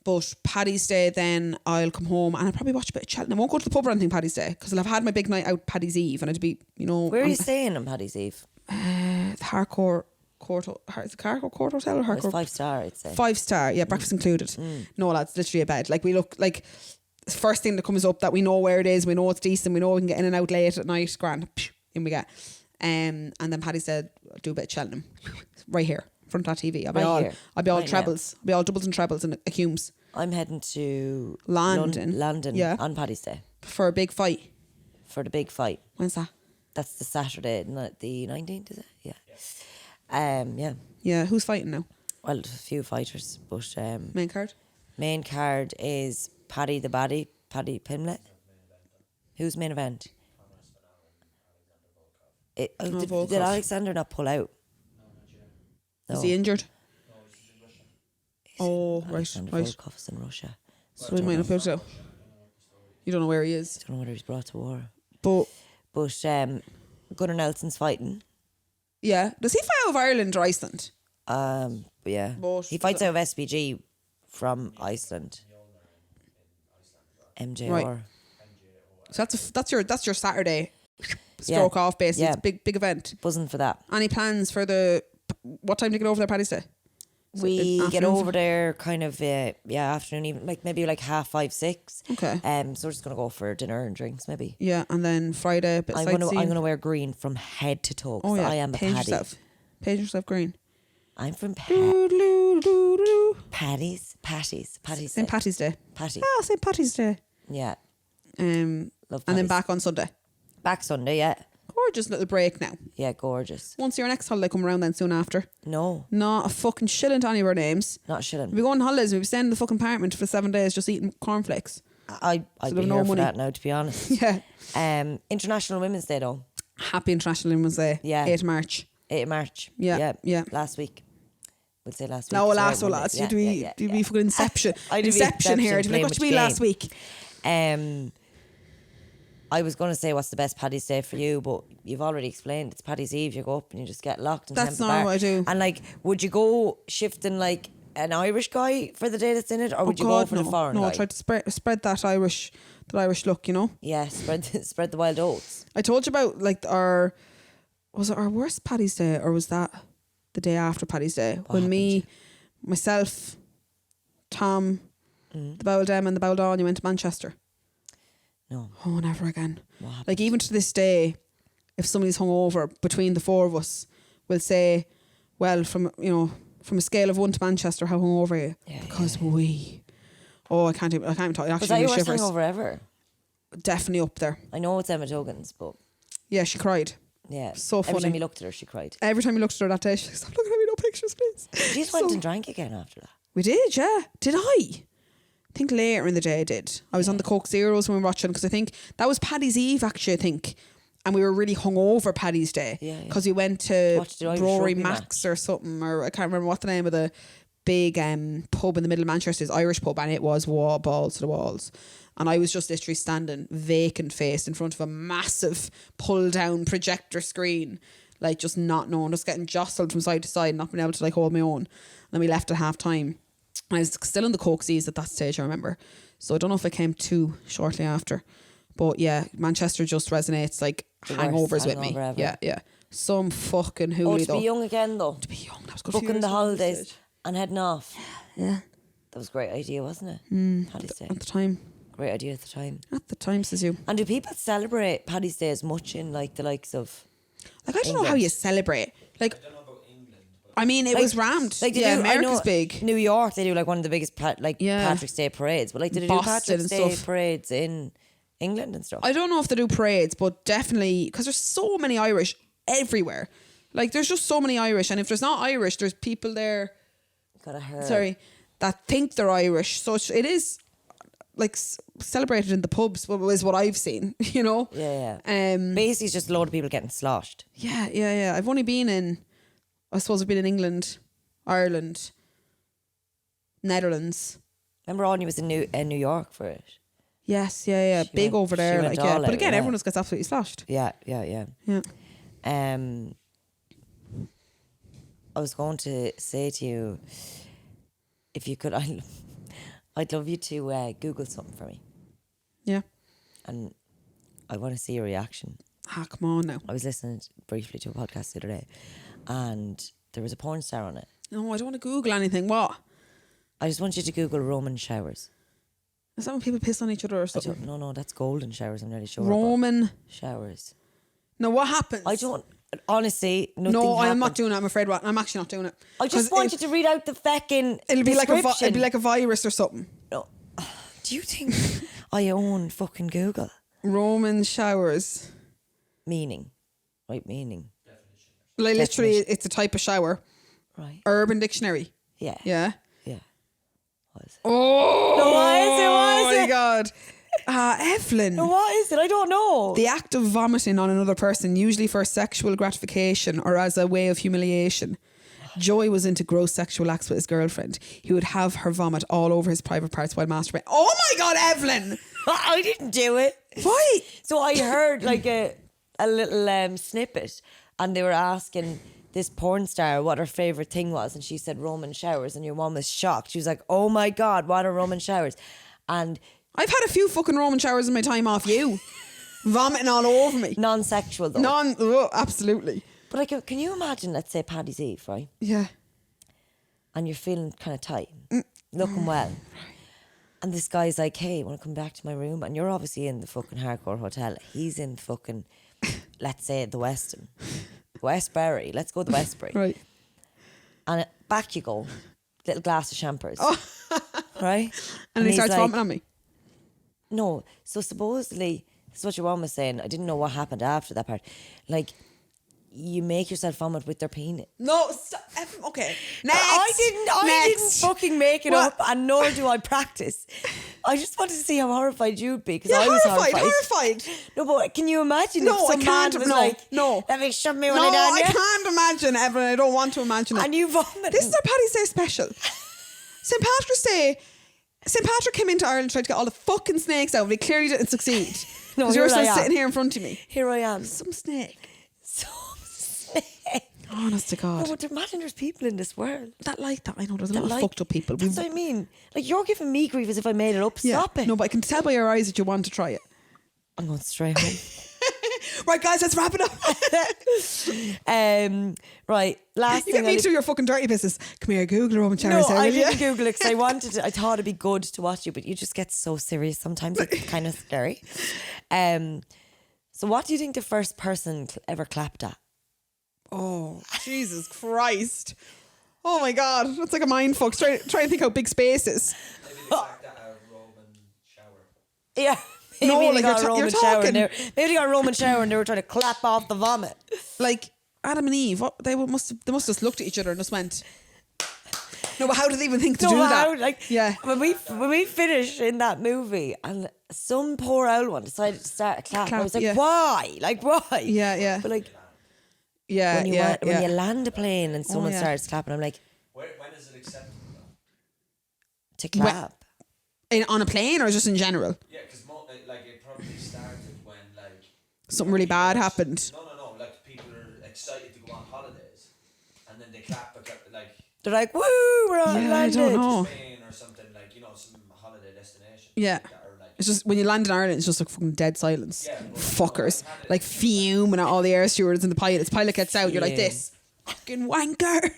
S2: But Paddy's Day, then I'll come home and I'll probably watch a bit of Cheltenham. I won't go to the pub or anything Paddy's Day because I'll have had my big night out Paddy's Eve, and I'd be,
S1: Where are you staying on Paddy's Eve?
S2: the Hardcore Court. Is it Hardcore Court Hotel or
S1: It's
S2: Hardcore?
S1: 5-star, I'd say.
S2: 5-star, yeah, breakfast included. No, lads, literally a bed. Like, we look like first thing that comes up that we know where it is, we know it's decent, we know we can get in and out late at night, grand, in we get. And then Paddy said, do a bit of Cheltenham. Right here, in front of that TV. I'll be all
S1: Right
S2: trebles. I'll be all doubles and trebles and accumes.
S1: I'm heading to
S2: London.
S1: London
S2: Yeah.
S1: on Paddy's Day
S2: For a big fight.
S1: for the big fight.
S2: When's that?
S1: That's the Saturday, the 19th, is it? Yeah. Yeah.
S2: Yeah, who's fighting now?
S1: Well, a few fighters, but
S2: Main card?
S1: main card is Paddy the Baddie, Paddy Pimlet. Who's main event?
S2: Volkov.
S1: Did Alexander not pull out? No.
S2: Is he injured? Oh, right,
S1: Alexander
S2: right.
S1: Volkov's in Russia.
S2: So he might not be able to. You don't know where he is.
S1: I don't know whether he's brought to war.
S2: But
S1: But Gunnar Nelson's fighting.
S2: yeah, does he fight out of Ireland or Iceland?
S1: But yeah.
S2: But-
S1: He fights out of SBG from Iceland. MJR.
S2: Right. So that's your Saturday stroke off basically.
S1: Yeah.
S2: It's a big event.
S1: Buzzing for that.
S2: Any plans for what time do you get over there, Paddy's Day?
S1: We get
S2: afternoon?
S1: over there kind of afternoon, even maybe like 5:30, 6.
S2: Okay.
S1: So we're just gonna go for dinner and drinks maybe.
S2: Yeah, and then Friday, bit
S1: I'm
S2: sightseeing.
S1: gonna wear green from head to toe. 'Cause
S2: Oh yeah,
S1: I am a
S2: paint
S1: Paddy.
S2: yourself. Paint yourself green.
S1: I'm from Paddy's.
S2: St.
S1: Day.
S2: Patty's Day.
S1: Patty.
S2: Ah, St. Patty's Day.
S1: Yeah.
S2: Love and then
S1: Paddy's.
S2: back on Sunday.
S1: Back Sunday. Yeah.
S2: Gorgeous little break now.
S1: Yeah. Gorgeous.
S2: Once your next holiday come around then soon after.
S1: No,
S2: Not a fucking shilling to any of our names.
S1: not shilling.
S2: We'll be going on holidays, we'll be staying in the fucking apartment for 7 days just eating cornflakes.
S1: I'd
S2: So
S1: be
S2: they've
S1: here
S2: no
S1: for
S2: money.
S1: that now, to be honest.
S2: Yeah.
S1: International Women's Day though.
S2: Happy International Women's Day.
S1: Yeah.
S2: 8th March.
S1: 8th of March.
S2: Yeah, yeah.
S1: Last week. We'll say last week.
S2: No,
S1: It's
S2: last
S1: right,
S2: one, lads.
S1: yeah,
S2: You'd be fucking Inception.
S1: I'd be
S2: Inception here. You'd be like,
S1: playing
S2: what
S1: with
S2: you be
S1: the
S2: last
S1: game.
S2: week?
S1: I was going to say what's the best Paddy's Day for you, but you've already explained it's Paddy's Eve. You go up and you just get locked in
S2: That's
S1: Temple
S2: not
S1: Bar.
S2: what I do.
S1: And like, would you go shifting like an Irish guy for the day that's in it, or would you go for
S2: no.
S1: the foreign
S2: No,
S1: guy?
S2: I tried to spread that Irish look, you know.
S1: Yeah, spread the wild oats.
S2: I told you about like was it our worst Paddy's Day or was that the day after Paddy's Day when myself, Tom, the Bowl Dem and the Bowl Dawn, you went to Manchester.
S1: No.
S2: Oh, never again.
S1: What happened?
S2: Like even to this day, if somebody's hungover between the four of us, we'll say, well, from a scale of 1 to Manchester, how hungover are you?
S1: Yeah,
S2: because we. Oh, I can't even talk. It actually
S1: Was that
S2: gives
S1: your
S2: me
S1: worst
S2: shivers.
S1: hangover ever?
S2: Definitely up there.
S1: I know it's Emma Dugan's, but
S2: Yeah, she cried.
S1: yeah.
S2: So
S1: Every
S2: funny.
S1: time you looked at her, she cried.
S2: Every time we looked at her that day, she was like, stop looking at me, no pictures, please.
S1: She just went and drank again after that.
S2: We did, yeah. Did I? I think later in the day I did. I was on the Coke Zeros when we were watching because I think that was Paddy's Eve actually, I think. And we were really hungover Paddy's Day.
S1: Yeah, yeah.
S2: Because we went to
S1: Watched the Irish
S2: Rory
S1: rugby
S2: Max or something, or I can't remember what the name of the big pub in the middle of Manchester is, Irish pub, and it was balls to the walls. And I was just literally standing vacant faced in front of a massive pull down projector screen, like just not knowing, just getting jostled from side to side, not being able to like hold my own. And then we left at half time. And I was still in the Cokeys at that stage, I remember. So I don't know if I came too shortly after. But yeah, Manchester just resonates like
S1: The worst
S2: hangovers with me.
S1: hangover ever.
S2: Yeah, yeah. Some fucking hoolie
S1: Oh, to
S2: though.
S1: be young again though.
S2: To be young, that was good. for
S1: Booking
S2: years
S1: the
S2: ago at this
S1: holidays
S2: stage.
S1: and heading off.
S2: Yeah,
S1: That was a great idea, wasn't it? Paddy's Day.
S2: at the time.
S1: Great idea at the time.
S2: At the time, says you.
S1: And do people celebrate Paddy's Day as much in like the likes of
S2: Like, I don't know how
S1: England?
S2: you celebrate. Like,
S3: I don't know about England, but
S2: I mean, it
S1: Like-
S2: was rammed.
S1: like they
S2: yeah,
S1: do, I
S2: America's
S1: know
S2: big.
S1: New York, they do like one of the biggest
S2: Yeah.
S1: Patrick's Day parades. But like did they do
S2: Boston
S1: Patrick's
S2: and
S1: Day
S2: stuff.
S1: parades in England and stuff?
S2: I don't know if they do parades, but definitely, because there's so many Irish everywhere. Like, there's just so many Irish. And if there's not Irish, there's people there,
S1: Gotta hear.
S2: sorry, that think they're Irish. So it is like celebrated in the pubs, is what I've seen, you know?
S1: Yeah, yeah. Basically, it's just a load of people getting sloshed.
S2: Yeah. I've only been in, I suppose I've been in England, Ireland, Netherlands.
S1: Remember, Anya was in New York for it.
S2: Yes, yeah.
S1: She
S2: Big
S1: went-
S2: over
S1: she
S2: there.
S1: went
S2: Like, yeah.
S1: all
S2: But
S1: out,
S2: again,
S1: yeah.
S2: everyone just gets absolutely sloshed.
S1: Yeah.
S2: Yeah.
S1: I was going to say to you, if you could, I'd love you to Google something for me,
S2: Yeah.
S1: and I want to see your reaction.
S2: Ah, come on now.
S1: I was listening briefly to a podcast the other day, and there was a porn star on it.
S2: No, I don't want to Google anything. What?
S1: I just want you to Google Roman showers.
S2: Is that when people piss on each other or
S1: I
S2: something?
S1: don't, no, that's golden showers. I'm nearly sure. but
S2: Roman.
S1: showers.
S2: No, what happens?
S1: I don't. Honestly, nothing
S2: No, I'm not
S1: happened.
S2: doing it. I'm afraid. What? I'm actually not doing it.
S1: I just
S2: 'Cause
S1: want you to read out the feckin'
S2: It'll be like
S1: description.
S2: it'll be like a virus or something.
S1: No. Do you think I own fucking Google?
S2: Roman showers.
S1: Meaning. Right, meaning.
S2: Like literally, it's a type of shower.
S1: Right.
S2: Urban Dictionary.
S1: Yeah.
S2: Yeah.
S1: Yeah. What is it?
S2: Oh,
S1: No, what is it? What is
S2: my
S1: it?
S2: God. Evelyn.
S1: No, what is it? I don't know.
S2: The act of vomiting on another person, usually for sexual gratification or as a way of humiliation. Joy was into gross sexual acts with his girlfriend. He would have her vomit all over his private parts while masturbating. Oh my God, Evelyn!
S1: I didn't do it.
S2: Why?
S1: So I heard like a little snippet, and they were asking this porn star what her favourite thing was, and she said Roman showers, and your mum was shocked. She was like, oh my God, what are Roman showers? And
S2: I've had a few fucking Roman showers in my time off you. Vomiting all over me.
S1: non-sexual though.
S2: Absolutely.
S1: But like, can you imagine, let's say Paddy's Eve, right?
S2: Yeah.
S1: And you're feeling kind of tight, looking well. And this guy's like, hey, want to come back to my room? And you're obviously in the fucking hardcore hotel. He's in fucking, let's say, the Weston. Westbury. Let's go to the Westbury.
S2: Right.
S1: And back you go. Little glass of champers. Right?
S2: And he
S1: he's
S2: starts
S1: like,
S2: vomiting on me.
S1: No. So supposedly, this is what your mum was saying. I didn't know what happened after that part. Like, you make yourself vomit with their penis.
S2: No, stop. Okay. Next.
S1: I didn't fucking make it
S2: What?
S1: up, and nor do I practice. I just wanted to see how horrified you'd be, because
S2: Yeah,
S1: I was
S2: horrified.
S1: No, but can you imagine
S2: No,
S1: if some
S2: I can't.
S1: man was
S2: No,
S1: like,
S2: no.
S1: let me shove me when
S2: No,
S1: I down
S2: I
S1: you,
S2: can't imagine, Evelyn. I don't want to imagine it.
S1: and you vomit.
S2: This is our Paddy's Day special. St. Patrick's Day. St. Patrick came into Ireland and tried to get all the fucking snakes out, but he clearly didn't succeed.
S1: No,
S2: Because you're
S1: here
S2: still
S1: I am.
S2: sitting here in front of me.
S1: Here I am.
S2: Some snake.
S1: Some snake.
S2: Honest to God.
S1: No, but imagine there's people in this world.
S2: That like that. I know there's a
S1: that
S2: lot of
S1: like-
S2: fucked up people.
S1: That's what I mean. Like, you're giving me grief as if I made it up.
S2: Yeah.
S1: Stop it.
S2: No, but I can tell by your eyes that you want to try it.
S1: I'm going straight home.
S2: Right, guys, let's wrap it up.
S1: Right, last
S2: You
S1: thing
S2: get me through your fucking dirty business. Come here, Google Roman
S1: No,
S2: showers.
S1: I didn't Google it because I wanted to. I thought it'd be good to watch you, but you just get so serious sometimes. It's kind of scary. So what do you think the first person ever clapped at?
S2: Oh, Jesus Christ. Oh my God. That's like a mind fuck. Try to think how big space is.
S3: Maybe the fact that a Roman shower.
S1: Yeah. Maybe
S2: No,
S1: they
S2: like
S1: got a
S2: you're
S1: Roman shower
S2: talking.
S1: and maybe they got a Roman shower and they were trying to clap off the vomit.
S2: Like Adam and Eve, they must have just looked at each other and just went. No, but how did they even think to do that?
S1: Like,
S2: yeah.
S1: when we finished in that movie and some poor old one decided to start a clap, I was like,
S2: yeah.
S1: why? Like, why?
S2: Yeah, yeah.
S1: But like,
S2: Yeah,
S1: when you
S2: yeah,
S1: when
S2: yeah.
S1: you land a plane and someone
S2: yeah.
S1: starts clapping, I'm like,
S3: When is it acceptable though?
S1: to clap.
S2: On a plane or just in general?
S3: Yeah, because like it probably started when like
S2: Something really bad happened.
S3: No, like people are excited to go on holidays, and then they clap like
S1: They're like, woo, we're on
S2: Yeah, I
S1: landed.
S2: don't know.
S3: Spain or something, like some holiday destination.
S2: Yeah.
S3: Like that, or like
S2: It's just when you land in Ireland, it's just like fucking dead silence.
S3: Yeah, but-
S2: Fuckers. Like fuming at all the air stewards and the pilots. Pilot gets out, you're like
S1: Fume.
S2: this. Fucking wanker.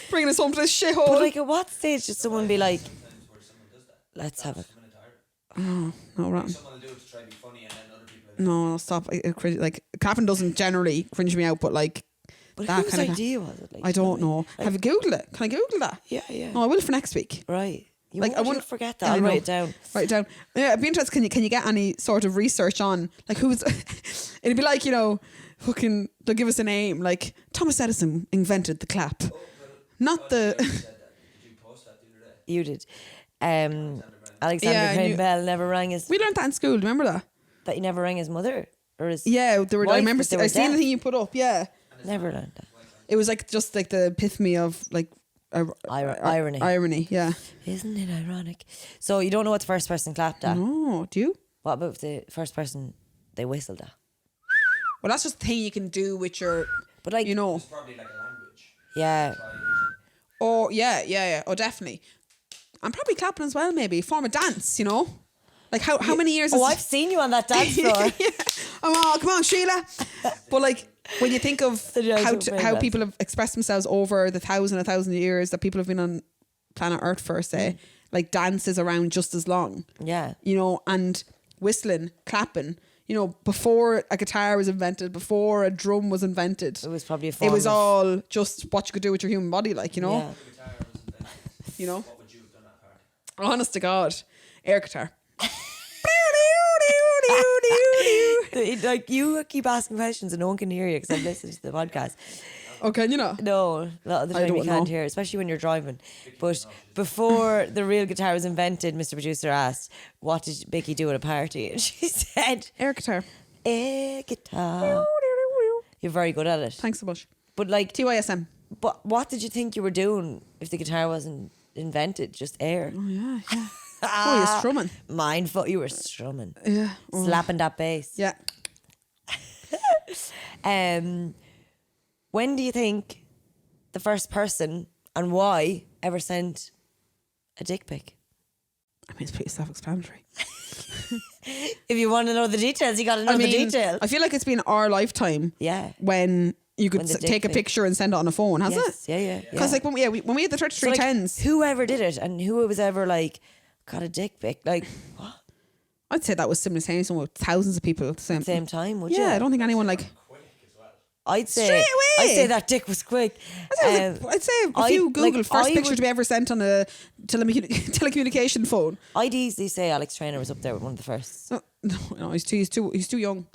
S2: Bringing us home to this shithole.
S1: But like, at what stage does someone be like,
S3: sometimes where someone does that.
S1: let's have it?
S3: Coming into Ireland.
S2: no, right.
S3: Someone will do it to try to be funny, and then other people. Will
S2: No, stop. Like, clapping doesn't generally cringe me out, but like,
S1: But
S2: that
S1: whose
S2: kind of.
S1: idea was it? Like,
S2: I don't
S1: you
S2: know. Have you Googled it? Can I Google that?
S1: Yeah, yeah.
S2: No, I will for next week.
S1: Right. You
S2: Like,
S1: like,
S2: I
S1: I
S2: wouldn't-
S1: wouldn't forget that.
S2: I
S1: I'll
S2: know.
S1: write it down.
S2: Write it down. Yeah, I'd be interested. Can you get any sort of research on like who's? It'd be like fucking. They'll give us a name like Thomas Edison invented the clap, not the.
S3: said that. Did you post that the other day?
S1: You did. Alexander
S2: Yeah, I
S1: Graham
S2: knew-
S1: Bell never rang his.
S2: We learned that in school. Remember that?
S1: That he never rang his mother or his.
S2: Yeah, there were. I
S1: wife,
S2: remember.
S1: but they
S2: I
S1: were
S2: seen the
S1: deaf.
S2: thing you put up. Yeah,
S1: Never learned that.
S2: it was like just like the epiphany of like
S1: Irony.
S2: Irony. Yeah.
S1: Isn't it ironic? So you don't know what the first person clapped at.
S2: Oh, do you?
S1: What about the first person they whistled at?
S2: Well, that's just a thing you can do with your.
S1: But like,
S3: It's probably like a language.
S1: yeah.
S2: Oh yeah. Oh, definitely. I'm probably clapping as well. Maybe form a dance. Like how many years?
S1: Oh,
S2: is
S1: I've seen you on that dance floor.
S2: yeah. Come on, Sheila. But like when you think of
S1: The jazz
S2: how
S1: will bring
S2: how
S1: that.
S2: people have expressed themselves over the 1,000 years that people have been on planet Earth for, say, like dance is around just as long.
S1: Yeah.
S2: And whistling, clapping. you know, before a guitar was invented, before a drum was invented.
S1: It was probably a form
S2: It was
S1: of-
S2: all just what you could do with your human body, like, you know.
S1: Yeah.
S3: The guitar was invented.
S2: You know.
S3: What would you have done at a party?
S2: Honest to God, air guitar.
S1: Like you keep asking questions and no one can hear you because I've listened to the podcast.
S2: Oh, can you not?
S1: No, a lot of the
S2: I
S1: time you
S2: don't
S1: can't
S2: know.
S1: hear, especially when you're driving. But before the real guitar was invented, Mr. Producer asked, "What did Bicky do at a party?" And she said,
S2: Air guitar.
S1: "Air guitar." You're very good at it.
S2: Thanks so much.
S1: But like,
S2: TYSM.
S1: but what did you think you were doing if the guitar wasn't invented? Just air.
S2: Oh, yeah, yeah. Oh, you're strumming.
S1: Mindful, you were strumming,
S2: Yeah. Oh.
S1: slapping that bass.
S2: Yeah.
S1: When do you think the first person and why ever sent a dick pic?
S2: I mean, it's pretty self-explanatory.
S1: If you want to know the details, you got to know the details.
S2: I feel like it's been our lifetime.
S1: Yeah.
S2: When you could
S1: When the dick
S2: take a
S1: pic.
S2: picture and send it on a phone, hasn't
S1: Yes,
S2: it?
S1: yeah.
S2: Because like when we had the 33
S1: So, like,
S2: tens,
S1: whoever did it and who was ever like got a dick pic, like what?
S2: I'd say that was simultaneous with thousands of people at the same,
S1: Same time, would you?
S2: Yeah, I don't think anyone like.
S1: I'd say
S2: Straight away.
S1: I'd say that dick was quick.
S2: I'd say if
S1: I-
S2: you Google
S1: like,
S2: first
S1: I
S2: picture
S1: would-
S2: to be ever sent on a telecommunication phone.
S1: I'd easily say Alex Traynor was up there with one of the first.
S2: No, he's too young.
S1: Do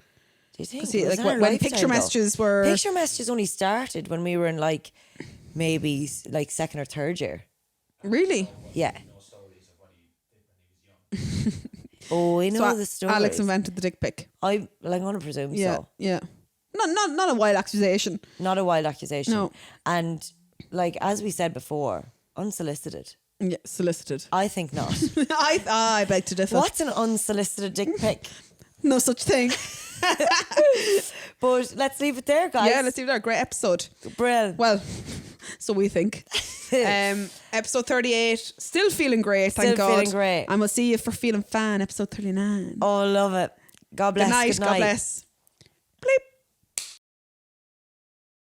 S1: you think?
S2: See,
S1: Was
S2: like
S1: that our
S2: when
S1: lifetime,
S2: picture
S1: though?
S2: messages were.
S1: Picture messages only started when we were in like maybe like second or third year.
S2: Really?
S1: Yeah.
S3: No stories of what he did when he was young.
S1: Oh, I know
S2: So
S1: the story.
S2: Alex invented the dick pic.
S1: I'm going to presume
S2: Yeah,
S1: so.
S2: yeah. Not a wild accusation.
S1: Not a wild accusation.
S2: No.
S1: And like as we said before, unsolicited.
S2: Yeah, solicited.
S1: I think not.
S2: I beg to differ.
S1: What's an unsolicited dick pic?
S2: No such thing.
S1: But let's leave it there, guys.
S2: Yeah, let's leave it there. Great episode.
S1: Brill.
S2: Well, so we think. Episode 38, still feeling great, thank
S1: Still
S2: God.
S1: feeling great.
S2: And we'll see you for Feeling Fan, episode 39.
S1: Oh, love it. God bless.
S2: Good night.
S1: Good night.
S2: God bless. Bleep.